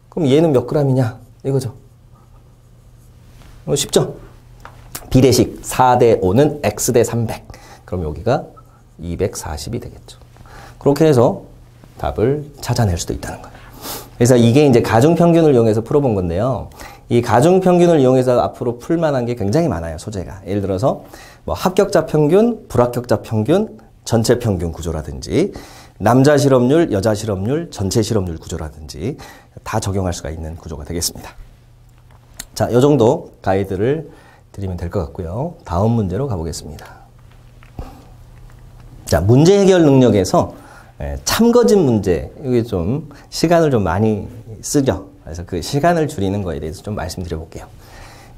그럼 얘는 몇 g이냐? 이거죠. 쉽죠? 비례식 4대 5는 x 대 300. 그럼 여기가 240이 되겠죠. 그렇게 해서 답을 찾아낼 수도 있다는 거예요. 그래서 이게 이제 가중평균을 이용해서 풀어본 건데요. 이 가중평균을 이용해서 앞으로 풀만한 게 굉장히 많아요, 소재가. 예를 들어서 뭐 합격자 평균, 불합격자 평균, 전체 평균 구조라든지 남자 실업률, 여자 실업률, 전체 실업률 구조라든지 다 적용할 수가 있는 구조가 되겠습니다. 자, 이 정도 가이드를 드리면 될 것 같고요. 다음 문제로 가보겠습니다. 자, 문제 해결 능력에서 참거짓 문제, 이게 좀 시간을 좀 많이 쓰죠. 그래서 그 시간을 줄이는 거에 대해서 좀 말씀드려 볼게요.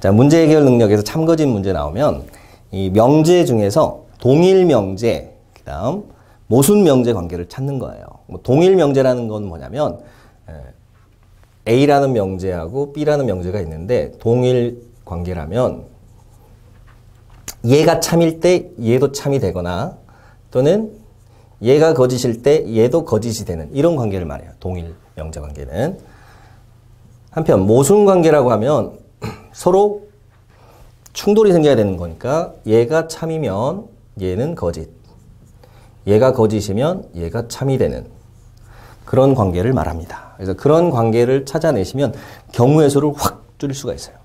자, 문제 해결 능력에서 참거짓 문제 나오면 이 명제 중에서 동일 명제, 그 다음 모순 명제 관계를 찾는 거예요. 뭐 동일 명제라는 건 뭐냐면 A라는 명제하고 B라는 명제가 있는데 동일 관계라면 얘가 참일 때 얘도 참이 되거나 또는 얘가 거짓일 때 얘도 거짓이 되는 이런 관계를 말해요. 동일 명제 관계는. 한편 모순 관계라고 하면 서로 충돌이 생겨야 되는 거니까 얘가 참이면 얘는 거짓. 얘가 거짓이면 얘가 참이 되는 그런 관계를 말합니다. 그래서 그런 관계를 찾아내시면 경우의 수를 확 줄일 수가 있어요.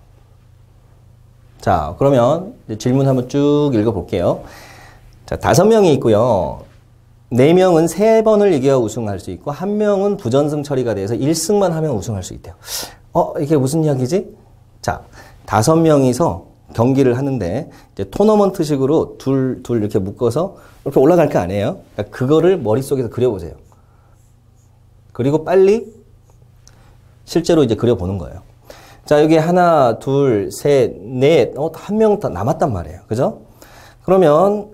자, 그러면 이제 질문 한번 쭉 읽어볼게요. 자, 5명이 있고요. 4명은 3번을 이겨야 우승할 수 있고 1명은 부전승 처리가 돼서 1승만 하면 우승할 수 있대요. 이게 무슨 이야기지? 자, 5명이서 경기를 하는데 이제 토너먼트식으로 둘 이렇게 묶어서 이렇게 올라갈 거 아니에요? 그러니까 그거를 머릿속에서 그려보세요. 그리고 빨리 실제로 이제 그려보는 거예요. 자, 여기 하나, 둘, 셋, 넷, 1명 더 남았단 말이에요. 그죠? 그러면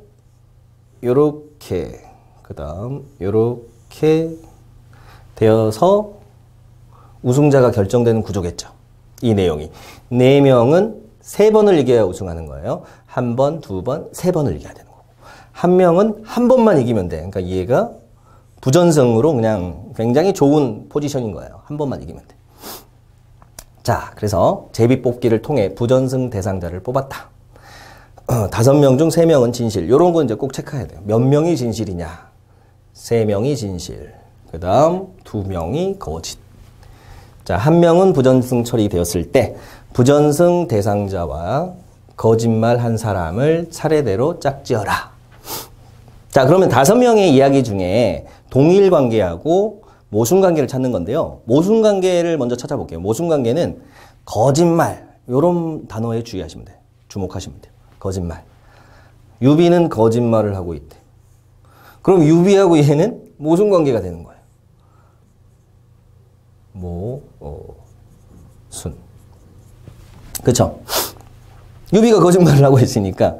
요렇게 그 다음 요렇게 되어서 우승자가 결정되는 구조겠죠. 이 내용이. 4명은 3번을 이겨야 우승하는 거예요. 1번, 2번, 3번을 이겨야 되는 거고. 1명은 1번만 이기면 돼. 그러니까 얘가 부전승으로 그냥 굉장히 좋은 포지션인 거예요. 1번만 이기면 돼. 자, 그래서 제비뽑기를 통해 부전승 대상자를 뽑았다. 5명 중 3명은 진실. 요런 거 이제 꼭 체크해야 돼요. 몇 명이 진실이냐. 3명이 진실. 그 다음 2명이 거짓. 자, 1명은 부전승 처리되었을 때 부전승 대상자와 거짓말 한 사람을 차례대로 짝지어라. 자, 그러면 5명의 이야기 중에 동일 관계하고 모순 관계를 찾는 건데요. 모순 관계를 먼저 찾아볼게요. 모순 관계는 거짓말. 요런 단어에 주의하시면 돼요. 주목하시면 돼요. 거짓말. 유비는 거짓말을 하고 있대. 그럼 유비하고 얘는 모순 관계가 되는 거예요. 순. 그쵸? 유비가 거짓말을 하고 있으니까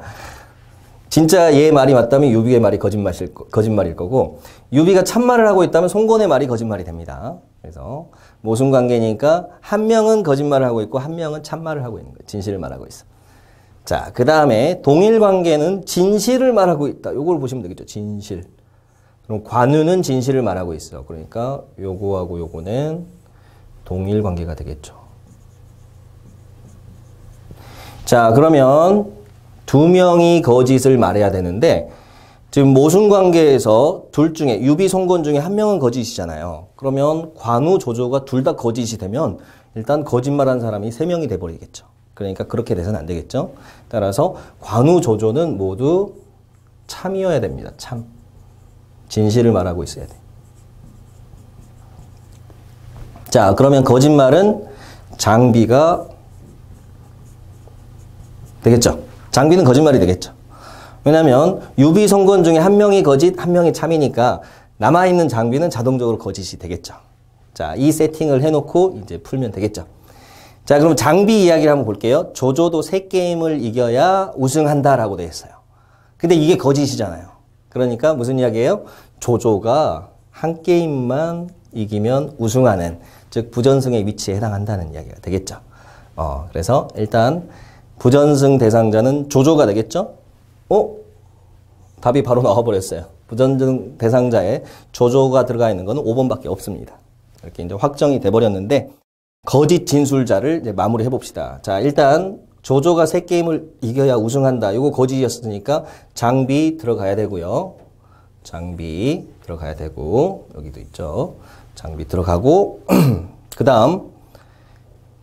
진짜 얘 말이 맞다면 유비의 말이 거짓말일 거고 유비가 참말을 하고 있다면 송건의 말이 거짓말이 됩니다. 그래서 모순 관계니까 1명은 거짓말을 하고 있고 1명은 참말을 하고 있는 거예요. 진실을 말하고 있어. 자, 그 다음에 동일 관계는 진실을 말하고 있다. 요걸 보시면 되겠죠. 진실. 그럼 관우는 진실을 말하고 있어. 그러니까 요거하고 요거는 동일 관계가 되겠죠. 자, 그러면 2명이 거짓을 말해야 되는데 지금 모순 관계에서 둘 중에 유비, 송건 중에 1명은 거짓이잖아요. 그러면 관우, 조조가 둘 다 거짓이 되면 일단 거짓말한 사람이 3명이 돼버리겠죠. 그러니까 그렇게 돼서는 안 되겠죠. 따라서 관우, 조조는 모두 참이어야 됩니다. 참. 진실을 말하고 있어야 돼. 자, 그러면 거짓말은 장비가 되겠죠. 장비는 거짓말이 되겠죠. 왜냐하면 유비, 송건 중에 1명이 거짓, 1명이 참이니까 남아있는 장비는 자동적으로 거짓이 되겠죠. 자, 이 세팅을 해놓고 이제 풀면 되겠죠. 자, 그럼 장비 이야기를 한번 볼게요. 조조도 3게임을 이겨야 우승한다라고 되어 있어요. 근데 이게 거짓이잖아요. 그러니까 무슨 이야기예요? 조조가 1게임만 이기면 우승하는, 즉 부전승의 위치에 해당한다는 이야기가 되겠죠. 그래서 일단 부전승 대상자는 조조가 되겠죠? 답이 바로 나와버렸어요. 부전승 대상자에 조조가 들어가 있는 거는 5번밖에 없습니다. 이렇게 이제 확정이 돼버렸는데, 거짓 진술자를 이제 마무리해 봅시다. 자, 일단 조조가 3게임을 이겨야 우승한다. 이거 거짓이었으니까 장비 들어가야 되고요. 장비 들어가야 되고, 여기도 있죠. 장비 들어가고, 그 다음,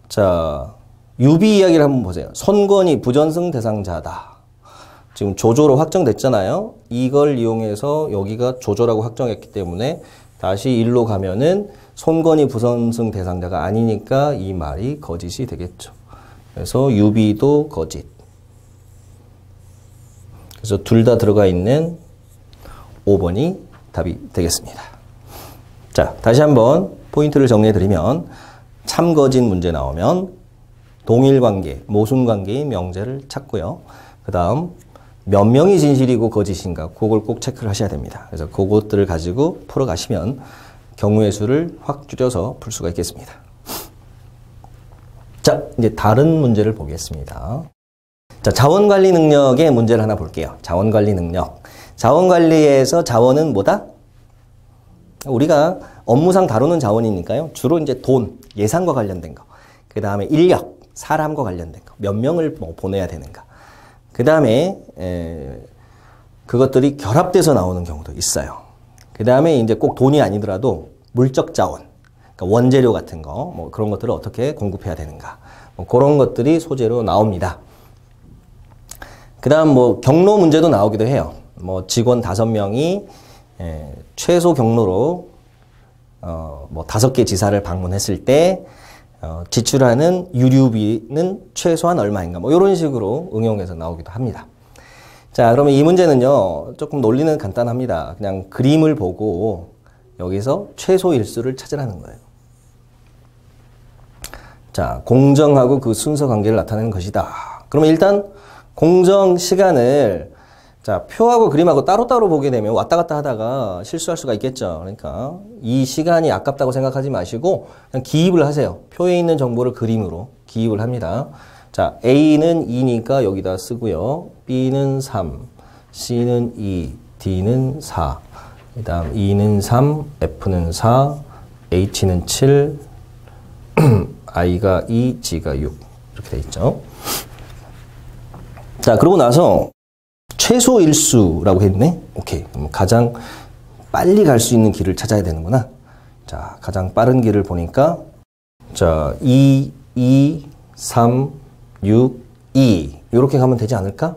자, 유비 이야기를 한번 보세요. 손건이 부전승 대상자다. 지금 조조로 확정됐잖아요. 이걸 이용해서 여기가 조조라고 확정했기 때문에 다시 일로 가면은 손건이 부전승 대상자가 아니니까 이 말이 거짓이 되겠죠. 그래서 유비도 거짓. 그래서 둘 다 들어가 있는 5번이 답이 되겠습니다. 자, 다시 한번 포인트를 정리해드리면 참거짓 문제 나오면 동일관계, 모순관계의 명제를 찾고요. 그 다음 몇 명이 진실이고 거짓인가 그걸 꼭 체크를 하셔야 됩니다. 그래서 그것들을 가지고 풀어가시면 경우의 수를 확 줄여서 풀 수가 있겠습니다. 자, 이제 다른 문제를 보겠습니다. 자, 자원관리 능력의 문제를 하나 볼게요. 자원관리 능력. 자원관리에서 자원은 뭐다? 우리가 업무상 다루는 자원이니까요. 주로 이제 돈, 예산과 관련된 거. 그 다음에 인력, 사람과 관련된 거. 몇 명을 보내야 되는가. 그 다음에 그것들이 결합돼서 나오는 경우도 있어요. 그 다음에 이제 꼭 돈이 아니더라도 물적 자원, 그러니까 원재료 같은 거, 뭐 그런 것들을 어떻게 공급해야 되는가, 뭐 그런 것들이 소재로 나옵니다. 그 다음 뭐 경로 문제도 나오기도 해요. 뭐 직원 5명이 최소 경로로 뭐 5개 지사를 방문했을 때 지출하는 유류비는 최소한 얼마인가, 뭐 이런 식으로 응용해서 나오기도 합니다. 자, 그러면 이 문제는요, 조금 논리는 간단합니다. 그냥 그림을 보고 여기서 최소 일수를 찾으라는 거예요. 자, 공정하고 그 순서 관계를 나타내는 것이다. 그러면 일단 공정 시간을, 자, 표하고 그림하고 따로따로 보게 되면 왔다 갔다 하다가 실수할 수가 있겠죠. 그러니까 이 시간이 아깝다고 생각하지 마시고 그냥 기입을 하세요. 표에 있는 정보를 그림으로 기입을 합니다. 자, A는 2니까 여기다 쓰고요. B는 3, C는 2, D는 4, 그 다음 E는 3, F는 4, H는 7, I가 2, G가 6 이렇게 돼 있죠. 자, 그러고 나서 최소 일수라고 했네. 오케이. 그럼 가장 빨리 갈 수 있는 길을 찾아야 되는구나. 자, 가장 빠른 길을 보니까 자, 2, 3, 6, 2 이렇게 가면 되지 않을까?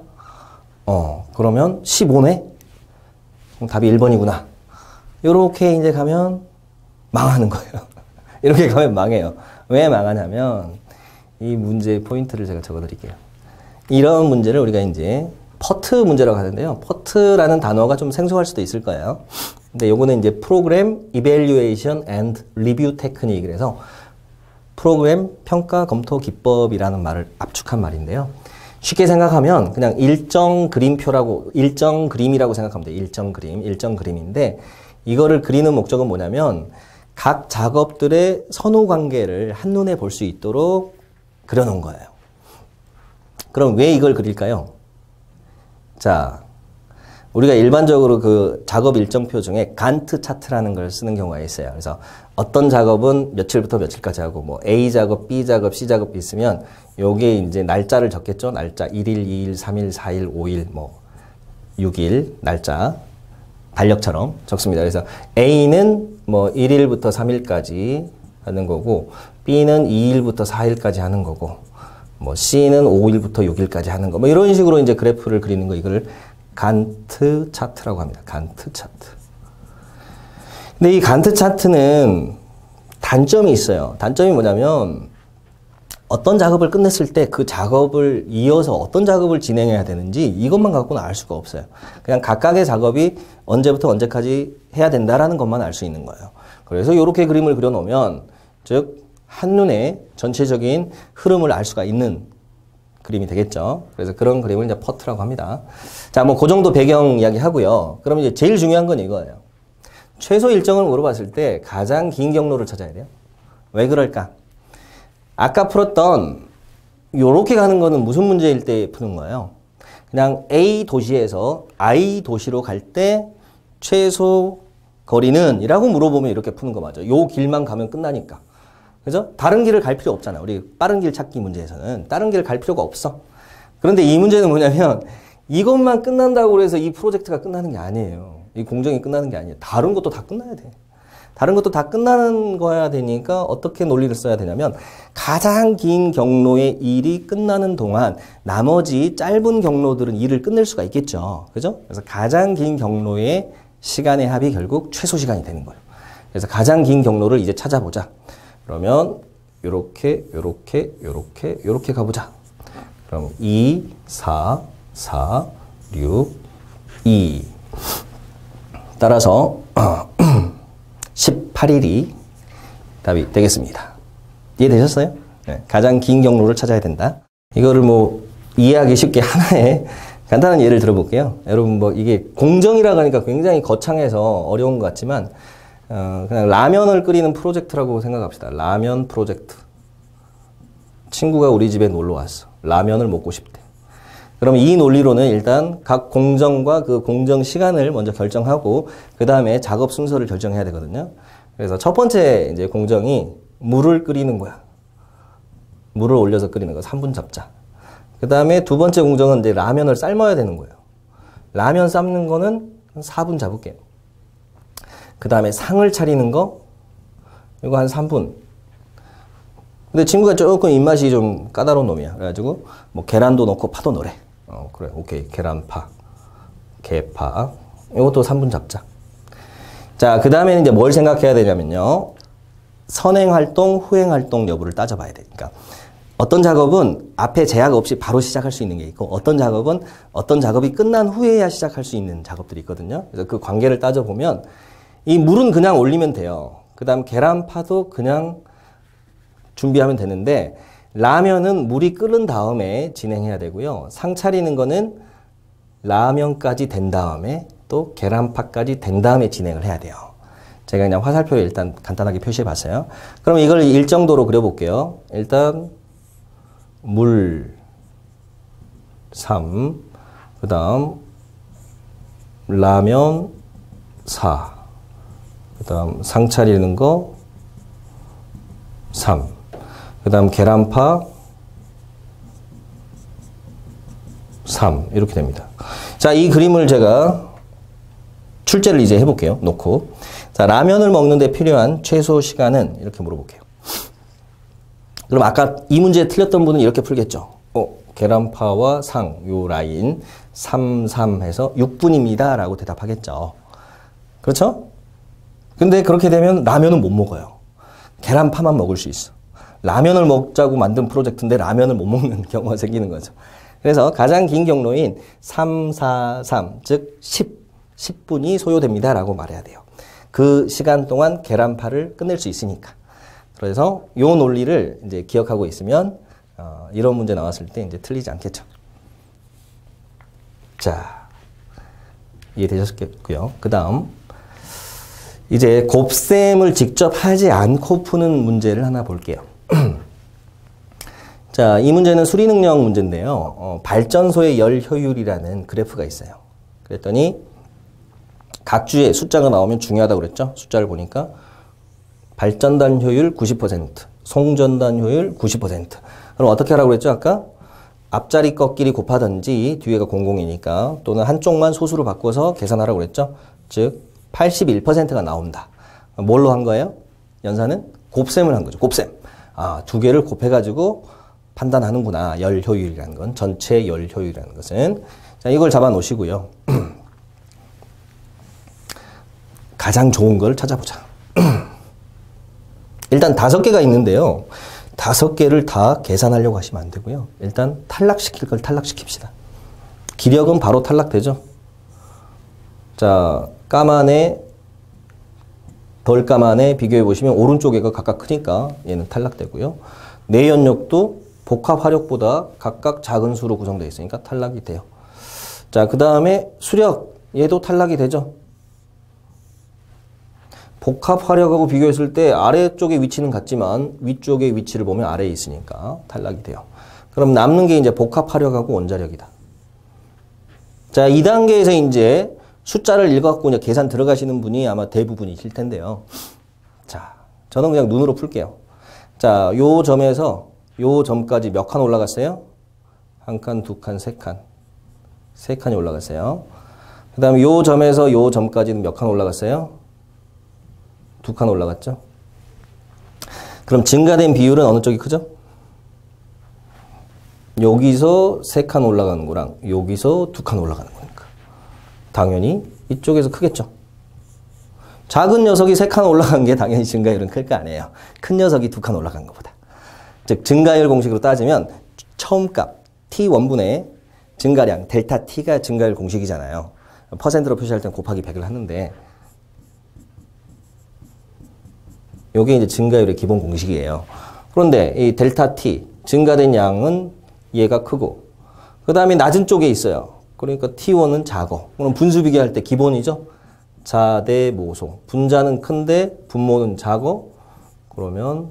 그러면 15네? 그럼 답이 1번이구나. 이렇게 이제 가면 망하는 거예요. 이렇게 가면 망해요. 왜 망하냐면 이 문제의 포인트를 제가 적어드릴게요. 이런 문제를 우리가 이제 퍼트 문제라고 하는데요. 퍼트라는 단어가 좀 생소할 수도 있을 거예요. 근데 요거는 이제 프로그램 이밸류에이션 앤드 리뷰 테크닉, 그래서 프로그램 평가 검토 기법이라는 말을 압축한 말인데요. 쉽게 생각하면 그냥 일정 그림표라고, 일정 그림이라고 생각하면 돼요. 일정 그림인데 이거를 그리는 목적은 뭐냐면 각 작업들의 선후 관계를 한눈에 볼 수 있도록 그려놓은 거예요. 그럼 왜 이걸 그릴까요? 자, 우리가 일반적으로 그 작업 일정표 중에 간트 차트라는 걸 쓰는 경우가 있어요. 그래서 어떤 작업은 며칠부터 며칠까지 하고, 뭐 A 작업, B 작업, C 작업이 있으면 요게 이제 날짜를 적겠죠. 날짜 1일, 2일, 3일, 4일, 5일, 뭐 6일 날짜 달력처럼 적습니다. 그래서 A는 뭐 1일부터 3일까지 하는 거고, B는 2일부터 4일까지 하는 거고, 뭐 C는 5일부터 6일까지 하는 거, 뭐 이런 식으로 이제 그래프를 그리는 거, 이걸 간트 차트라고 합니다. 간트 차트. 근데 이 간트 차트는 단점이 있어요. 단점이 뭐냐면 어떤 작업을 끝냈을 때 그 작업을 이어서 어떤 작업을 진행해야 되는지 이것만 갖고는 알 수가 없어요. 그냥 각각의 작업이 언제부터 언제까지 해야 된다라는 것만 알 수 있는 거예요. 그래서 이렇게 그림을 그려놓으면, 즉 한눈에 전체적인 흐름을 알 수가 있는 그림이 되겠죠. 그래서 그런 그림을 이제 퍼트라고 합니다. 자, 뭐 그 정도 배경 이야기 하고요. 그럼 이제 제일 중요한 건 이거예요. 최소 일정을 물어봤을 때 가장 긴 경로를 찾아야 돼요. 왜 그럴까? 아까 풀었던 요렇게 가는 거는 무슨 문제일 때 푸는 거예요? 그냥 A 도시에서 I 도시로 갈 때 최소 거리는 이라고 물어보면 이렇게 푸는 거 맞아. 요 길만 가면 끝나니까. 그죠? 다른 길을 갈 필요 없잖아. 우리 빠른 길 찾기 문제에서는 다른 길을 갈 필요가 없어. 그런데 이 문제는 뭐냐면 이것만 끝난다고 해서 이 프로젝트가 끝나는 게 아니에요. 이 공정이 끝나는 게 아니에요. 다른 것도 다 끝나야 돼. 다른 것도 다 끝나는 거야 되니까 어떻게 논리를 써야 되냐면 가장 긴 경로의 일이 끝나는 동안 나머지 짧은 경로들은 일을 끝낼 수가 있겠죠. 그죠? 그래서 가장 긴 경로의 시간의 합이 결국 최소 시간이 되는 거예요. 그래서 가장 긴 경로를 이제 찾아보자. 그러면 요렇게 가보자. 그럼 2, 4, 4, 6, 2. 따라서 18일이 답이 되겠습니다. 이해되셨어요? 네, 가장 긴 경로를 찾아야 된다. 이거를 뭐 이해하기 쉽게 하나의 간단한 예를 들어볼게요. 여러분 뭐 이게 공정이라고 하니까 굉장히 거창해서 어려운 것 같지만 그냥 라면을 끓이는 프로젝트라고 생각합시다. 라면 프로젝트. 친구가 우리 집에 놀러 왔어. 라면을 먹고 싶대. 그럼 이 논리로는 일단 각 공정과 그 공정 시간을 먼저 결정하고 그 다음에 작업 순서를 결정해야 되거든요. 그래서 첫 번째 이제 공정이 물을 끓이는 거야. 물을 올려서 끓이는 거 3분 잡자. 그 다음에 두 번째 공정은 이제 라면을 삶아야 되는 거예요. 라면 삶는 거는 4분 잡을게요. 그 다음에 상을 차리는 거, 이거 한 3분. 근데 친구가 조금 입맛이 좀 까다로운 놈이야. 그래가지고, 뭐, 계란도 넣고 파도 넣으래. 그래. 오케이. 계란파, 개파. 이것도 3분 잡자. 자, 그 다음에는 이제 뭘 생각해야 되냐면요. 선행활동, 후행활동 여부를 따져봐야 되니까. 어떤 작업은 앞에 제약 없이 바로 시작할 수 있는 게 있고, 어떤 작업은 어떤 작업이 끝난 후에야 시작할 수 있는 작업들이 있거든요. 그래서 그 관계를 따져보면, 이 물은 그냥 올리면 돼요. 그 다음 계란파도 그냥 준비하면 되는데, 라면은 물이 끓은 다음에 진행해야 되고요. 상 차리는 거는 라면까지 된 다음에 또 계란파까지 된 다음에 진행을 해야 돼요. 제가 그냥 화살표에 일단 간단하게 표시해 봤어요. 그럼 이걸 일정도로 그려볼게요. 일단 물 3, 그 다음 라면 4, 그 다음 상 차리는 거 3, 그 다음 계란파 3 이렇게 됩니다. 자, 이 그림을 제가 출제를 이제 해볼게요. 놓고. 자, 라면을 먹는데 필요한 최소 시간은 이렇게 물어볼게요. 그럼 아까 이 문제 틀렸던 분은 이렇게 풀겠죠. 계란파와 상, 요 라인 3, 3 해서 6분입니다. 라고 대답하겠죠. 그렇죠? 근데 그렇게 되면 라면은 못 먹어요. 계란파만 먹을 수 있어. 라면을 먹자고 만든 프로젝트인데 라면을 못 먹는 경우가 생기는 거죠. 그래서 가장 긴 경로인 3, 4, 3, 즉 10분이 소요됩니다. 라고 말해야 돼요. 그 시간 동안 계란파를 끝낼 수 있으니까. 그래서 이 논리를 이제 기억하고 있으면 이런 문제 나왔을 때 이제 틀리지 않겠죠. 자, 이해되셨겠고요. 그 다음 이제 곱셈을 직접 하지 않고 푸는 문제를 하나 볼게요. 자, 이 문제는 수리 능력 문제인데요. 발전소의 열 효율이라는 그래프가 있어요. 그랬더니 각 주에 숫자가 나오면 중요하다고 그랬죠. 숫자를 보니까 발전단 효율 90%, 송전단 효율 90%. 그럼 어떻게 하라고 그랬죠? 아까 앞자리 것끼리 곱하든지 뒤에가 00이니까 또는 한쪽만 소수로 바꿔서 계산하라고 그랬죠. 즉 81%가 나온다. 뭘로 한 거예요? 연산은 곱셈을 한 거죠. 곱셈. 아, 두 개를 곱해가지고 판단하는구나. 열 효율이라는 건. 전체 열 효율이라는 것은. 자, 이걸 잡아 놓으시고요. 가장 좋은 걸 찾아보자. 일단 5개가 있는데요. 5개를 다 계산하려고 하시면 안 되고요. 일단 탈락시킬 걸 탈락시킵시다. 기력은 바로 탈락되죠. 자, 까만에 덜 까만에 비교해 보시면 오른쪽에가 각각 크니까 얘는 탈락되고요. 내연력도 복합 화력보다 각각 작은 수로 구성되어 있으니까 탈락이 돼요. 자, 그 다음에 수력 얘도 탈락이 되죠. 복합 화력하고 비교했을 때 아래쪽의 위치는 같지만 위쪽의 위치를 보면 아래에 있으니까 탈락이 돼요. 그럼 남는 게 이제 복합 화력하고 원자력이다. 자, 2단계에서 이제 숫자를 읽어갖고 이제 계산 들어가시는 분이 아마 대부분이실 텐데요. 자, 저는 그냥 눈으로 풀게요. 자, 요 점에서 요 점까지 몇 칸 올라갔어요? 1칸, 2칸, 3칸. 3칸이 올라갔어요. 그 다음에 요 점에서 요 점까지는 몇 칸 올라갔어요? 2칸 올라갔죠? 그럼 증가된 비율은 어느 쪽이 크죠? 여기서 3칸 올라가는 거랑 여기서 2칸 올라가는 거니까. 당연히 이쪽에서 크겠죠? 작은 녀석이 3칸 올라간 게 당연히 증가율은 클 거 아니에요. 큰 녀석이 2칸 올라간 것보다. 즉 증가율 공식으로 따지면 처음 값 T1분의 증가량 델타 T가 증가율 공식이잖아요. 퍼센트로 표시할 땐 곱하기 100을 하는데 요게 이제 증가율의 기본 공식이에요. 그런데 이 델타 T 증가된 양은 얘가 크고 그 다음에 낮은 쪽에 있어요. 그러니까 T1은 작고 그럼 분수 비교할 때 기본이죠. 자대 모소. 분자는 큰데 분모는 작고 그러면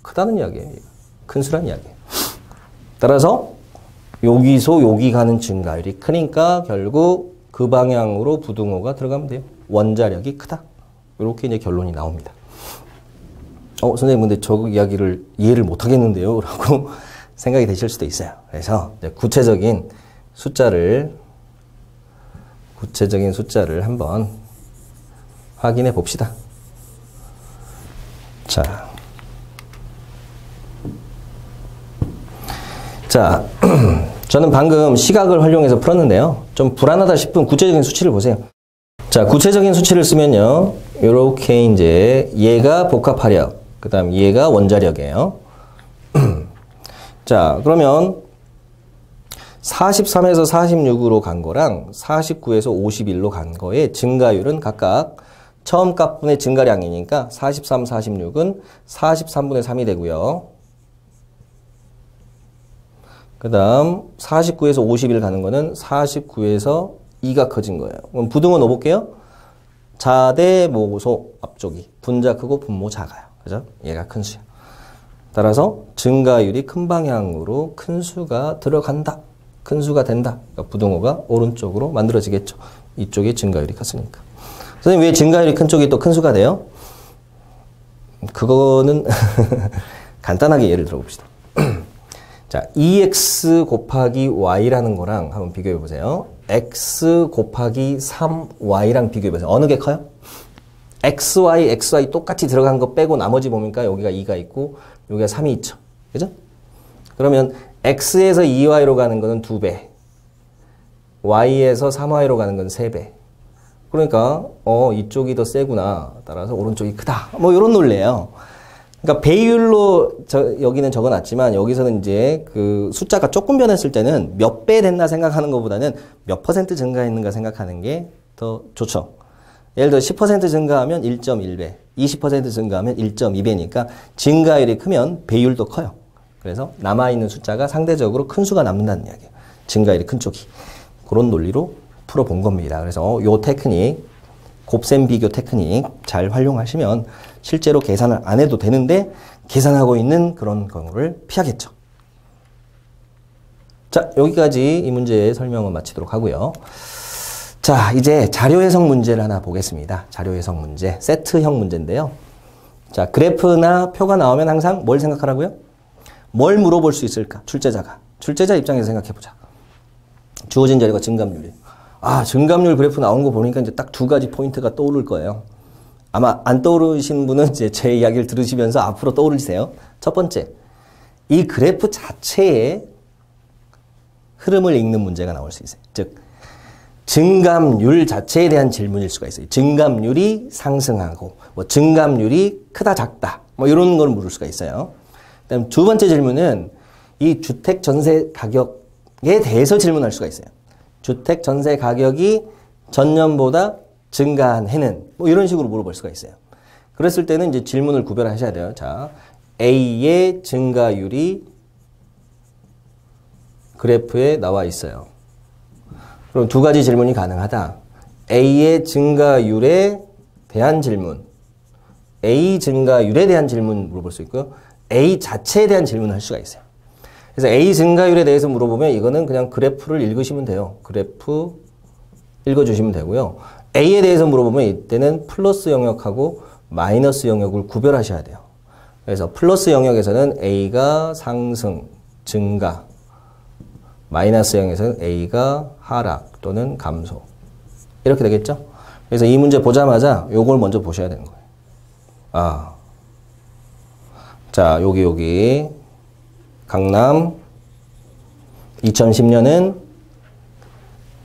크다는 이야기예요. 큰 수란 이야기예요. 따라서 여기서 여기 가는 증가율이 크니까 결국 그 방향으로 부등호가 들어가면 돼요. 원자력이 크다. 이렇게 이제 결론이 나옵니다. 선생님 근데 저 이야기를 이해를 못 하겠는데요? 라고 생각이 되실 수도 있어요. 그래서 구체적인 숫자를 구체적인 숫자를 한번 확인해 봅시다. 자, 저는 방금 시각을 활용해서 풀었는데요. 좀 불안하다 싶은 구체적인 수치를 보세요. 자, 구체적인 수치를 쓰면요. 요렇게 이제 얘가 복합화력, 그 다음 얘가 원자력이에요. 자, 그러면 43에서 46으로 간 거랑 49에서 51로 간 거의 증가율은 각각 처음 값분의 증가량이니까 43, 46은 43분의 3이 되고요. 그 다음 49에서 51 가는 거는 49에서 2가 커진 거예요. 그럼 부등호 넣어볼게요. 자대 모소 앞쪽이 분자 크고 분모 작아요. 그죠? 얘가 큰 수야. 따라서 증가율이 큰 방향으로 큰 수가 들어간다. 큰 수가 된다. 그러니까 부등호가 오른쪽으로 만들어지겠죠. 이쪽이 증가율이 컸으니까. 선생님 왜 증가율이 큰 쪽이 또 큰 수가 돼요? 그거는 간단하게 예를 들어봅시다. 자, 2x 곱하기 y라는 거랑 한번 비교해 보세요. x 곱하기 3y랑 비교해 보세요. 어느 게 커요? xy 똑같이 들어간 거 빼고 나머지 보니까 여기가 2가 있고 여기가 3이 있죠. 그죠? 그러면 x에서 2y로 가는 거는 2배. y에서 3y로 가는 건 3배. 그러니까 이쪽이 더 세구나. 따라서 오른쪽이 크다. 뭐 이런 논리예요. 그러니까 배율로 여기는 적어놨지만 여기서는 이제 그 숫자가 조금 변했을 때는 몇 배 됐나 생각하는 것보다는 몇 % 증가했는가 생각하는 게 더 좋죠. 예를 들어 10% 증가하면 1.1배, 20% 증가하면 1.2배니까 증가율이 크면 배율도 커요. 그래서 남아있는 숫자가 상대적으로 큰 수가 남는다는 이야기예요. 증가율이 큰 쪽이. 그런 논리로 풀어본 겁니다. 그래서 요 테크닉, 곱셈 비교 테크닉 잘 활용하시면 실제로 계산을 안 해도 되는데 계산하고 있는 그런 경우를 피하겠죠. 자, 여기까지 이 문제의 설명을 마치도록 하고요. 자, 이제 자료 해석 문제를 하나 보겠습니다. 자료 해석 문제, 세트형 문제인데요. 자, 그래프나 표가 나오면 항상 뭘 생각하라고요? 뭘 물어볼 수 있을까? 출제자가. 출제자 입장에서 생각해보자. 주어진 자료가 증감률이에요. 아, 증감률 그래프 나온 거 보니까 이제 딱 두 가지 포인트가 떠오를 거예요. 아마 안 떠오르신 분은 이제 제 이야기를 들으시면서 앞으로 떠오르세요. 첫 번째, 이 그래프 자체의 흐름을 읽는 문제가 나올 수 있어요. 즉, 증감률 자체에 대한 질문일 수가 있어요. 증감률이 상승하고, 뭐 증감률이 크다 작다, 뭐 이런 걸 물을 수가 있어요. 그다음 두 번째 질문은 이 주택 전세 가격에 대해서 질문할 수가 있어요. 주택 전세 가격이 전년보다 증가한 해는 뭐 이런 식으로 물어볼 수가 있어요. 그랬을 때는 이제 질문을 구별하셔야 돼요. 자, A의 증가율이 그래프에 나와 있어요. 그럼 두 가지 질문이 가능하다. A의 증가율에 대한 질문, A 증가율에 대한 질문 물어볼 수 있고요. A 자체에 대한 질문을 할 수가 있어요. 그래서 A 증가율에 대해서 물어보면 이거는 그냥 그래프를 읽으시면 돼요. 그래프 읽어주시면 되고요. A에 대해서 물어보면 이때는 플러스 영역하고 마이너스 영역을 구별하셔야 돼요. 그래서 플러스 영역에서는 A가 상승, 증가, 마이너스 영역에서는 A가 하락 또는 감소. 이렇게 되겠죠? 그래서 이 문제 보자마자 요걸 먼저 보셔야 되는 거예요. 아, 자, 여기 강남 2010년은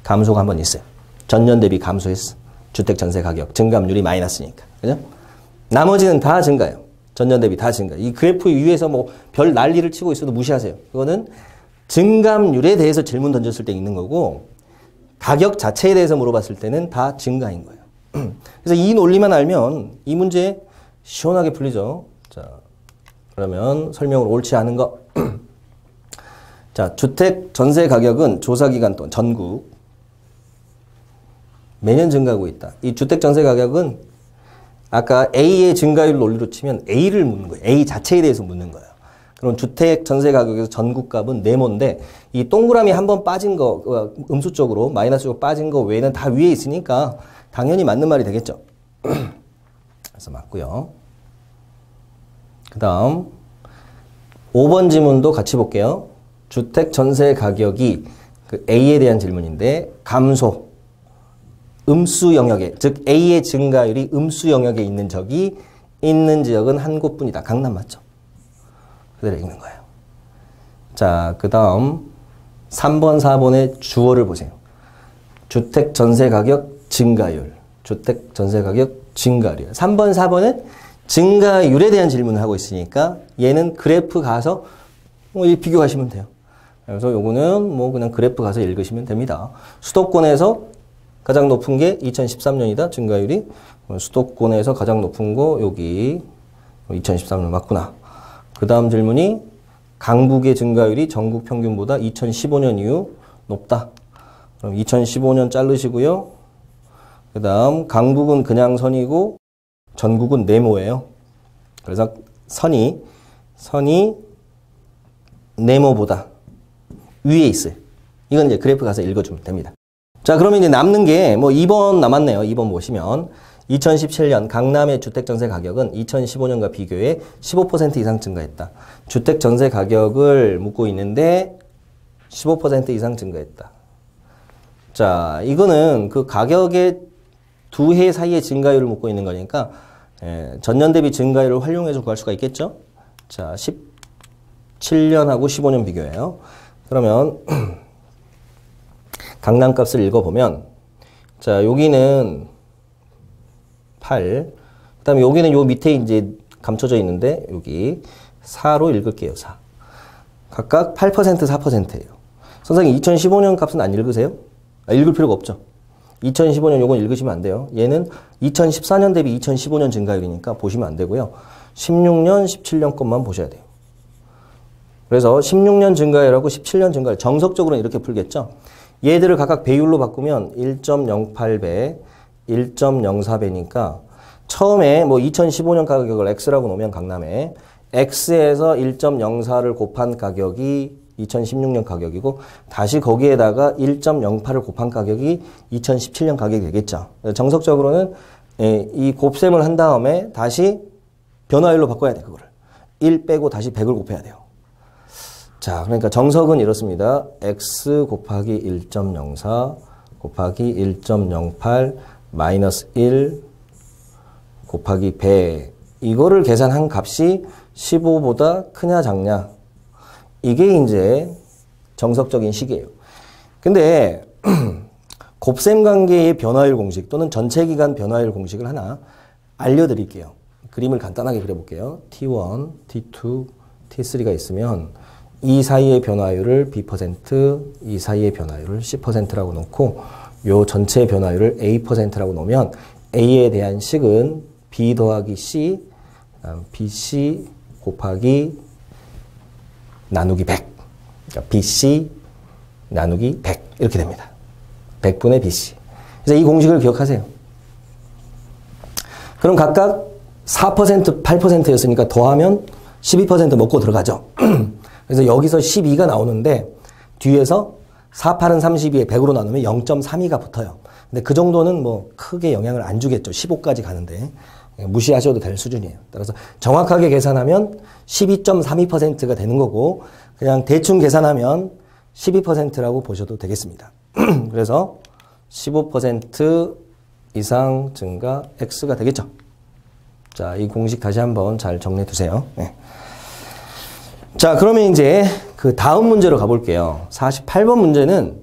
감소가 한번 있어요. 전년 대비 감소했어. 주택 전세 가격 증감률이 마이너스니까. 그죠? 나머지는 다 증가해요. 전년 대비 다 증가. 이 그래프 위에서 뭐 별 난리를 치고 있어도 무시하세요. 그거는 증감률에 대해서 질문 던졌을 때 있는 거고 가격 자체에 대해서 물어봤을 때는 다 증가인 거예요. 그래서 이 논리만 알면 이 문제 시원하게 풀리죠. 자, 그러면 설명을 옳지 않은 거. 자, 주택 전세 가격은 조사기간 동안 전국 매년 증가하고 있다. 이 주택 전세 가격은 아까 A의 증가율 논리로 치면 A를 묻는 거예요. A 자체에 대해서 묻는 거예요. 그럼 주택 전세 가격에서 전국값은 네모인데 이 동그라미 한 번 빠진 거 음수 쪽으로 마이너스 쪽으로 빠진 거 외에는 다 위에 있으니까 당연히 맞는 말이 되겠죠. 그래서 맞고요. 그 다음 5번 지문도 같이 볼게요. 주택 전세 가격이 그 A에 대한 질문인데 감소 음수 영역에, 즉 A의 증가율이 음수 영역에 있는 적이 있는 지역은 한 곳뿐이다. 강남 맞죠? 그대로 읽는 거예요. 자, 그 다음 3번, 4번의 주어를 보세요. 주택 전세 가격 증가율. 주택 전세 가격 증가율. 3번, 4번은 증가율에 대한 질문을 하고 있으니까 얘는 그래프 가서 비교하시면 돼요. 그래서 요거는 뭐 그냥 그래프 가서 읽으시면 됩니다. 수도권에서 가장 높은 게 2013년이다. 증가율이. 수도권에서 가장 높은 거 여기 2013년 맞구나. 그 다음 질문이 강북의 증가율이 전국 평균보다 2015년 이후 높다. 그럼 2015년 자르시고요. 그 다음 강북은 그냥 선이고 전국은 네모예요. 그래서 선이 네모보다 위에 있어요. 이건 이제 그래프 가서 읽어주면 됩니다. 자, 그러면 이제 남는 게 뭐 2번 남았네요. 2번 보시면 2017년 강남의 주택 전세 가격은 2015년과 비교해 15% 이상 증가했다. 주택 전세 가격을 묻고 있는데 15% 이상 증가했다. 자, 이거는 그 가격의 두 해 사이의 증가율을 묻고 있는 거니까 전년 대비 증가율을 활용해서 구할 수가 있겠죠? 자, 17년하고 15년 비교해요. 그러면 강남 값을 읽어보면 자, 여기는 8. 그 다음에 여기는 요 밑에 이제 감춰져 있는데 여기 4로 읽을게요. 4. 각각 8%, 4%예요. 선생님 2015년 값은 안 읽으세요? 읽을 필요가 없죠. 2015년 요건 읽으시면 안 돼요. 얘는 2014년 대비 2015년 증가율이니까 보시면 안 되고요. 16년, 17년 것만 보셔야 돼요. 그래서 16년 증가율하고 17년 증가율 정석적으로는 이렇게 풀겠죠. 얘들을 각각 배율로 바꾸면 1.08배, 1.04배니까 처음에 뭐 2015년 가격을 X라고 놓으면 강남에 X에서 1.04를 곱한 가격이 2016년 가격이고 다시 거기에다가 1.08을 곱한 가격이 2017년 가격이 되겠죠. 정석적으로는 이 곱셈을 한 다음에 다시 변화율로 바꿔야 돼. 그거를 1 빼고 다시 100을 곱해야 돼요. 자, 그러니까 정석은 이렇습니다. X 곱하기 1.04 곱하기 1.08 마이너스 1 곱하기 100 이거를 계산한 값이 15보다 크냐 작냐 이게 이제 정석적인 식이에요. 근데 곱셈 관계의 변화율 공식 또는 전체 기간 변화율 공식을 하나 알려드릴게요. 그림을 간단하게 그려볼게요. T1, T2, T3가 있으면 이 사이의 변화율을 B%, 이 사이의 변화율을 C%라고 놓고 요 전체 변화율을 A%라고 놓으면 A에 대한 식은 B 더하기 C, BC 곱하기 나누기 100. 그러니까 BC 나누기 100 이렇게 됩니다. 100분의 BC. 그래서 이 공식을 기억하세요. 그럼 각각 4%, 8%였으니까 더하면 12% 먹고 들어가죠. 그래서 여기서 12가 나오는데 뒤에서 4, 8은 32에 100으로 나누면 0.32가 붙어요. 근데 그 정도는 뭐 크게 영향을 안 주겠죠. 15까지 가는데. 무시하셔도 될 수준이에요. 따라서 정확하게 계산하면 12.32%가 되는 거고 그냥 대충 계산하면 12%라고 보셔도 되겠습니다. 그래서 15% 이상 증가 X가 되겠죠. 자, 이 공식 다시 한번 잘 정리해 두세요. 네. 자, 그러면 이제 그 다음 문제로 가볼게요. 48번 문제는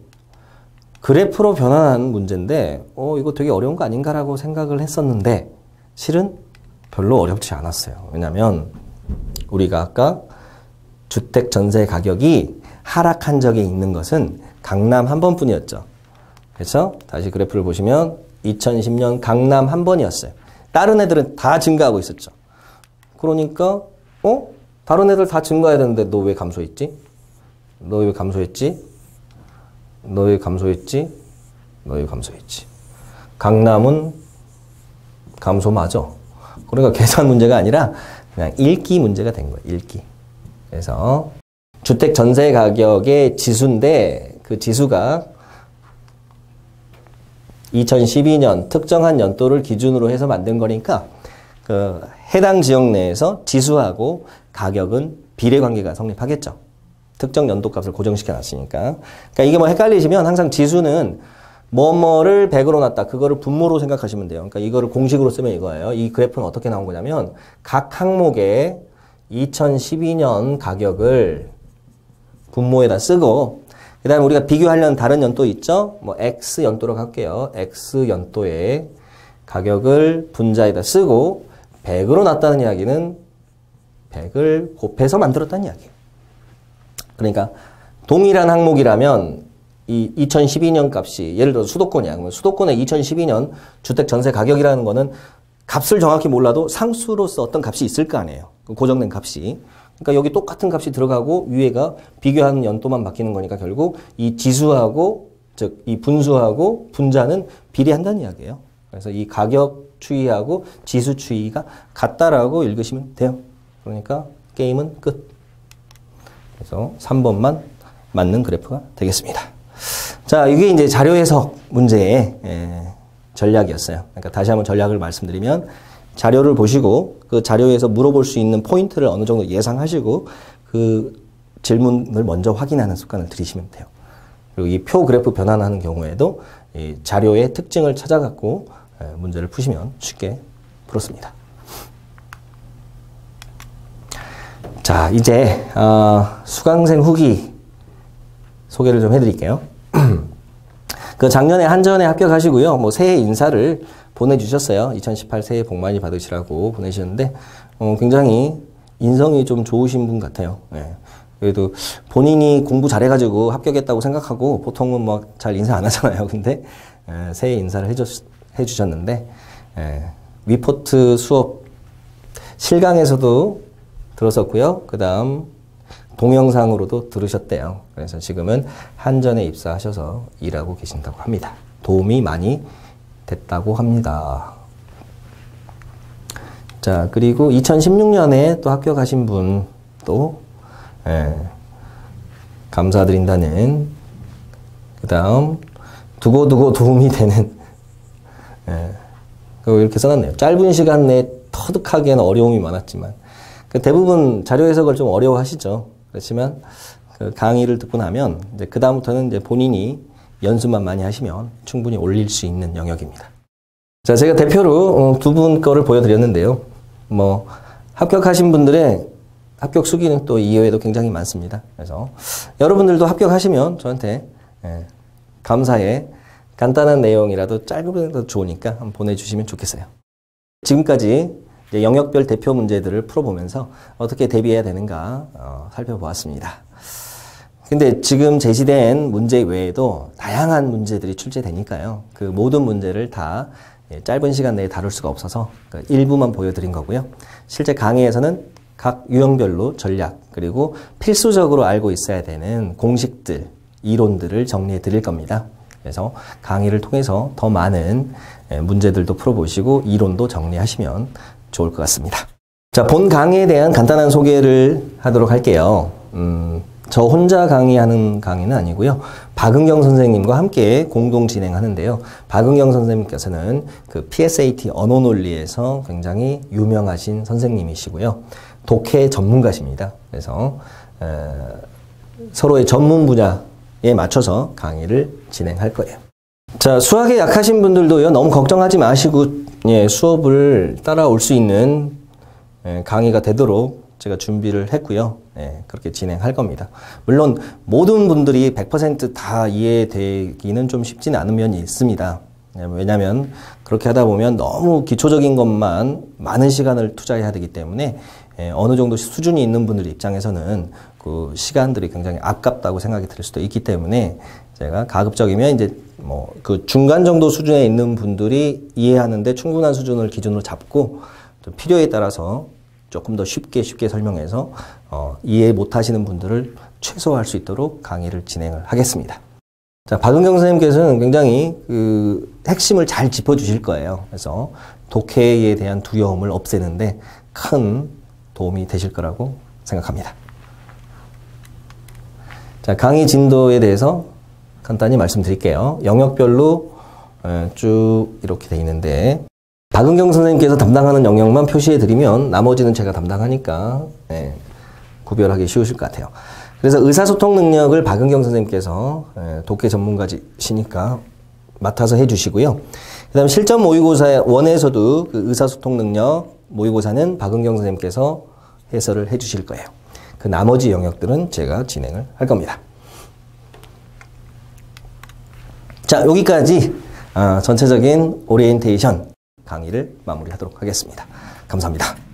그래프로 변환한 문제인데 이거 되게 어려운 거 아닌가라고 생각을 했었는데 실은 별로 어렵지 않았어요. 왜냐하면 우리가 아까 주택 전세 가격이 하락한 적이 있는 것은 강남 한 번뿐이었죠. 그래서 다시 그래프를 보시면 2010년 강남 한 번이었어요. 다른 애들은 다 증가하고 있었죠. 그러니까 다른 애들 다 증가해야 되는데 너 왜 감소했지? 너 왜 감소했지? 너 왜 감소했지? 너 왜 감소했지? 강남은 감소 맞아. 그러니까 계산 문제가 아니라 그냥 읽기 문제가 된 거예요. 읽기. 그래서 주택 전세 가격의 지수인데 그 지수가 2012년 특정한 연도를 기준으로 해서 만든 거니까 그 해당 지역 내에서 지수하고 가격은 비례 관계가 성립하겠죠. 특정 연도 값을 고정시켜 놨으니까. 그러니까 이게 뭐 헷갈리시면 항상 지수는 뭐뭐를 100으로 놨다. 그거를 분모로 생각하시면 돼요. 그러니까 이거를 공식으로 쓰면 이거예요. 이 그래프는 어떻게 나온 거냐면 각 항목의 2012년 가격을 분모에다 쓰고 그 다음에 우리가 비교하려는 다른 연도 있죠? 뭐 X 연도로 갈게요. X 연도의 가격을 분자에다 쓰고 100으로 놨다는 이야기는 100을 곱해서 만들었다는 이야기예요. 그러니까 동일한 항목이라면 이 2012년 값이 예를 들어 수도권이야. 그러면 수도권의 2012년 주택 전세 가격이라는 거는 값을 정확히 몰라도 상수로서 어떤 값이 있을 거 아니에요. 고정된 값이. 그러니까 여기 똑같은 값이 들어가고 위에가 비교하는 연도만 바뀌는 거니까 결국 이 지수하고 즉 이 분수하고 분자는 비례한다는 이야기예요. 그래서 이 가격 추이하고 지수 추이가 같다라고 읽으시면 돼요. 그러니까 게임은 끝. 그래서 3번만 맞는 그래프가 되겠습니다. 자, 이게 이제 자료 해석 문제의 전략이었어요. 그러니까 다시 한번 전략을 말씀드리면 자료를 보시고 그 자료에서 물어볼 수 있는 포인트를 어느 정도 예상하시고 그 질문을 먼저 확인하는 습관을 들이시면 돼요. 그리고 이 표 그래프 변환하는 경우에도 이 자료의 특징을 찾아갖고 문제를 푸시면 쉽게 풀었습니다. 자, 이제 수강생 후기 소개를 좀 해드릴게요. 그 작년에 한전에 합격하시고요. 뭐 새해 인사를 보내주셨어요. 2018 새해 복 많이 받으시라고 보내주셨는데 굉장히 인성이 좀 좋으신 분 같아요. 예. 그래도 본인이 공부 잘해가지고 합격했다고 생각하고 보통은 뭐 잘 인사 안 하잖아요. 근데 새해 인사를 해주셨는데 위포트 수업 실강에서도 들었었고요. 그 다음 동영상으로도 들으셨대요. 그래서 지금은 한전에 입사하셔서 일하고 계신다고 합니다. 도움이 많이 됐다고 합니다. 자, 그리고 2016년에 또 합격하신 분도 감사드린다는 그 다음 두고두고 도움이 되는 이렇게 써놨네요. 짧은 시간 내에 터득하기에는 어려움이 많았지만 대부분 자료 해석을 좀 어려워하시죠. 그렇지만 그 강의를 듣고 나면 이제 그 다음부터는 이제 본인이 연습만 많이 하시면 충분히 올릴 수 있는 영역입니다. 자, 제가 대표로 두 분 거를 보여드렸는데요. 뭐 합격하신 분들의 합격 수기는 또 이외에도 굉장히 많습니다. 그래서 여러분들도 합격하시면 저한테 감사의 간단한 내용이라도 짧은 좋으니까 한번 보내주시면 좋겠어요. 지금까지 이제 영역별 대표 문제들을 풀어보면서 어떻게 대비해야 되는가 살펴보았습니다. 근데 지금 제시된 문제 외에도 다양한 문제들이 출제되니까요. 그 모든 문제를 다 짧은 시간 내에 다룰 수가 없어서 일부만 보여드린 거고요. 실제 강의에서는 각 유형별로 전략 그리고 필수적으로 알고 있어야 되는 공식들, 이론들을 정리해 드릴 겁니다. 그래서 강의를 통해서 더 많은 문제들도 풀어보시고 이론도 정리하시면 좋을 것 같습니다. 자, 본 강의에 대한 간단한 소개를 하도록 할게요. 저 혼자 강의하는 강의는 아니고요. 박은경 선생님과 함께 공동 진행하는데요. 박은경 선생님께서는 그 PSAT 언어 논리에서 굉장히 유명하신 선생님이시고요. 독해 전문가십니다. 그래서 서로의 전문 분야에 맞춰서 강의를 진행할 거예요. 자, 수학에 약하신 분들도요. 너무 걱정하지 마시고 수업을 따라올 수 있는 강의가 되도록 제가 준비를 했고요. 그렇게 진행할 겁니다. 물론 모든 분들이 100% 다 이해되기는 좀 쉽지는 않은 면이 있습니다. 왜냐하면 그렇게 하다 보면 너무 기초적인 것만 많은 시간을 투자해야 되기 때문에 어느 정도 수준이 있는 분들 입장에서는 그 시간들이 굉장히 아깝다고 생각이 들 수도 있기 때문에 제가 가급적이면 이제 뭐 그 중간 정도 수준에 있는 분들이 이해하는데 충분한 수준을 기준으로 잡고 또 필요에 따라서 조금 더 쉽게 설명해서 이해 못하시는 분들을 최소화할 수 있도록 강의를 진행을 하겠습니다. 자, 박은경 선생님께서는 굉장히 그 핵심을 잘 짚어주실 거예요. 그래서 독해에 대한 두려움을 없애는데 큰 도움이 되실 거라고 생각합니다. 자, 강의 진도에 대해서 간단히 말씀드릴게요. 영역별로 쭉 이렇게 돼 있는데 박은경 선생님께서 담당하는 영역만 표시해 드리면 나머지는 제가 담당하니까 구별하기 쉬우실 것 같아요. 그래서 의사소통 능력을 박은경 선생님께서 독해 전문가시니까 맡아서 해주시고요. 그 다음 실전 모의고사 원에서도 그 의사소통 능력 모의고사는 박은경 선생님께서 해설을 해주실 거예요. 그 나머지 영역들은 제가 진행을 할 겁니다. 자, 여기까지 전체적인 오리엔테이션 강의를 마무리하도록 하겠습니다. 감사합니다.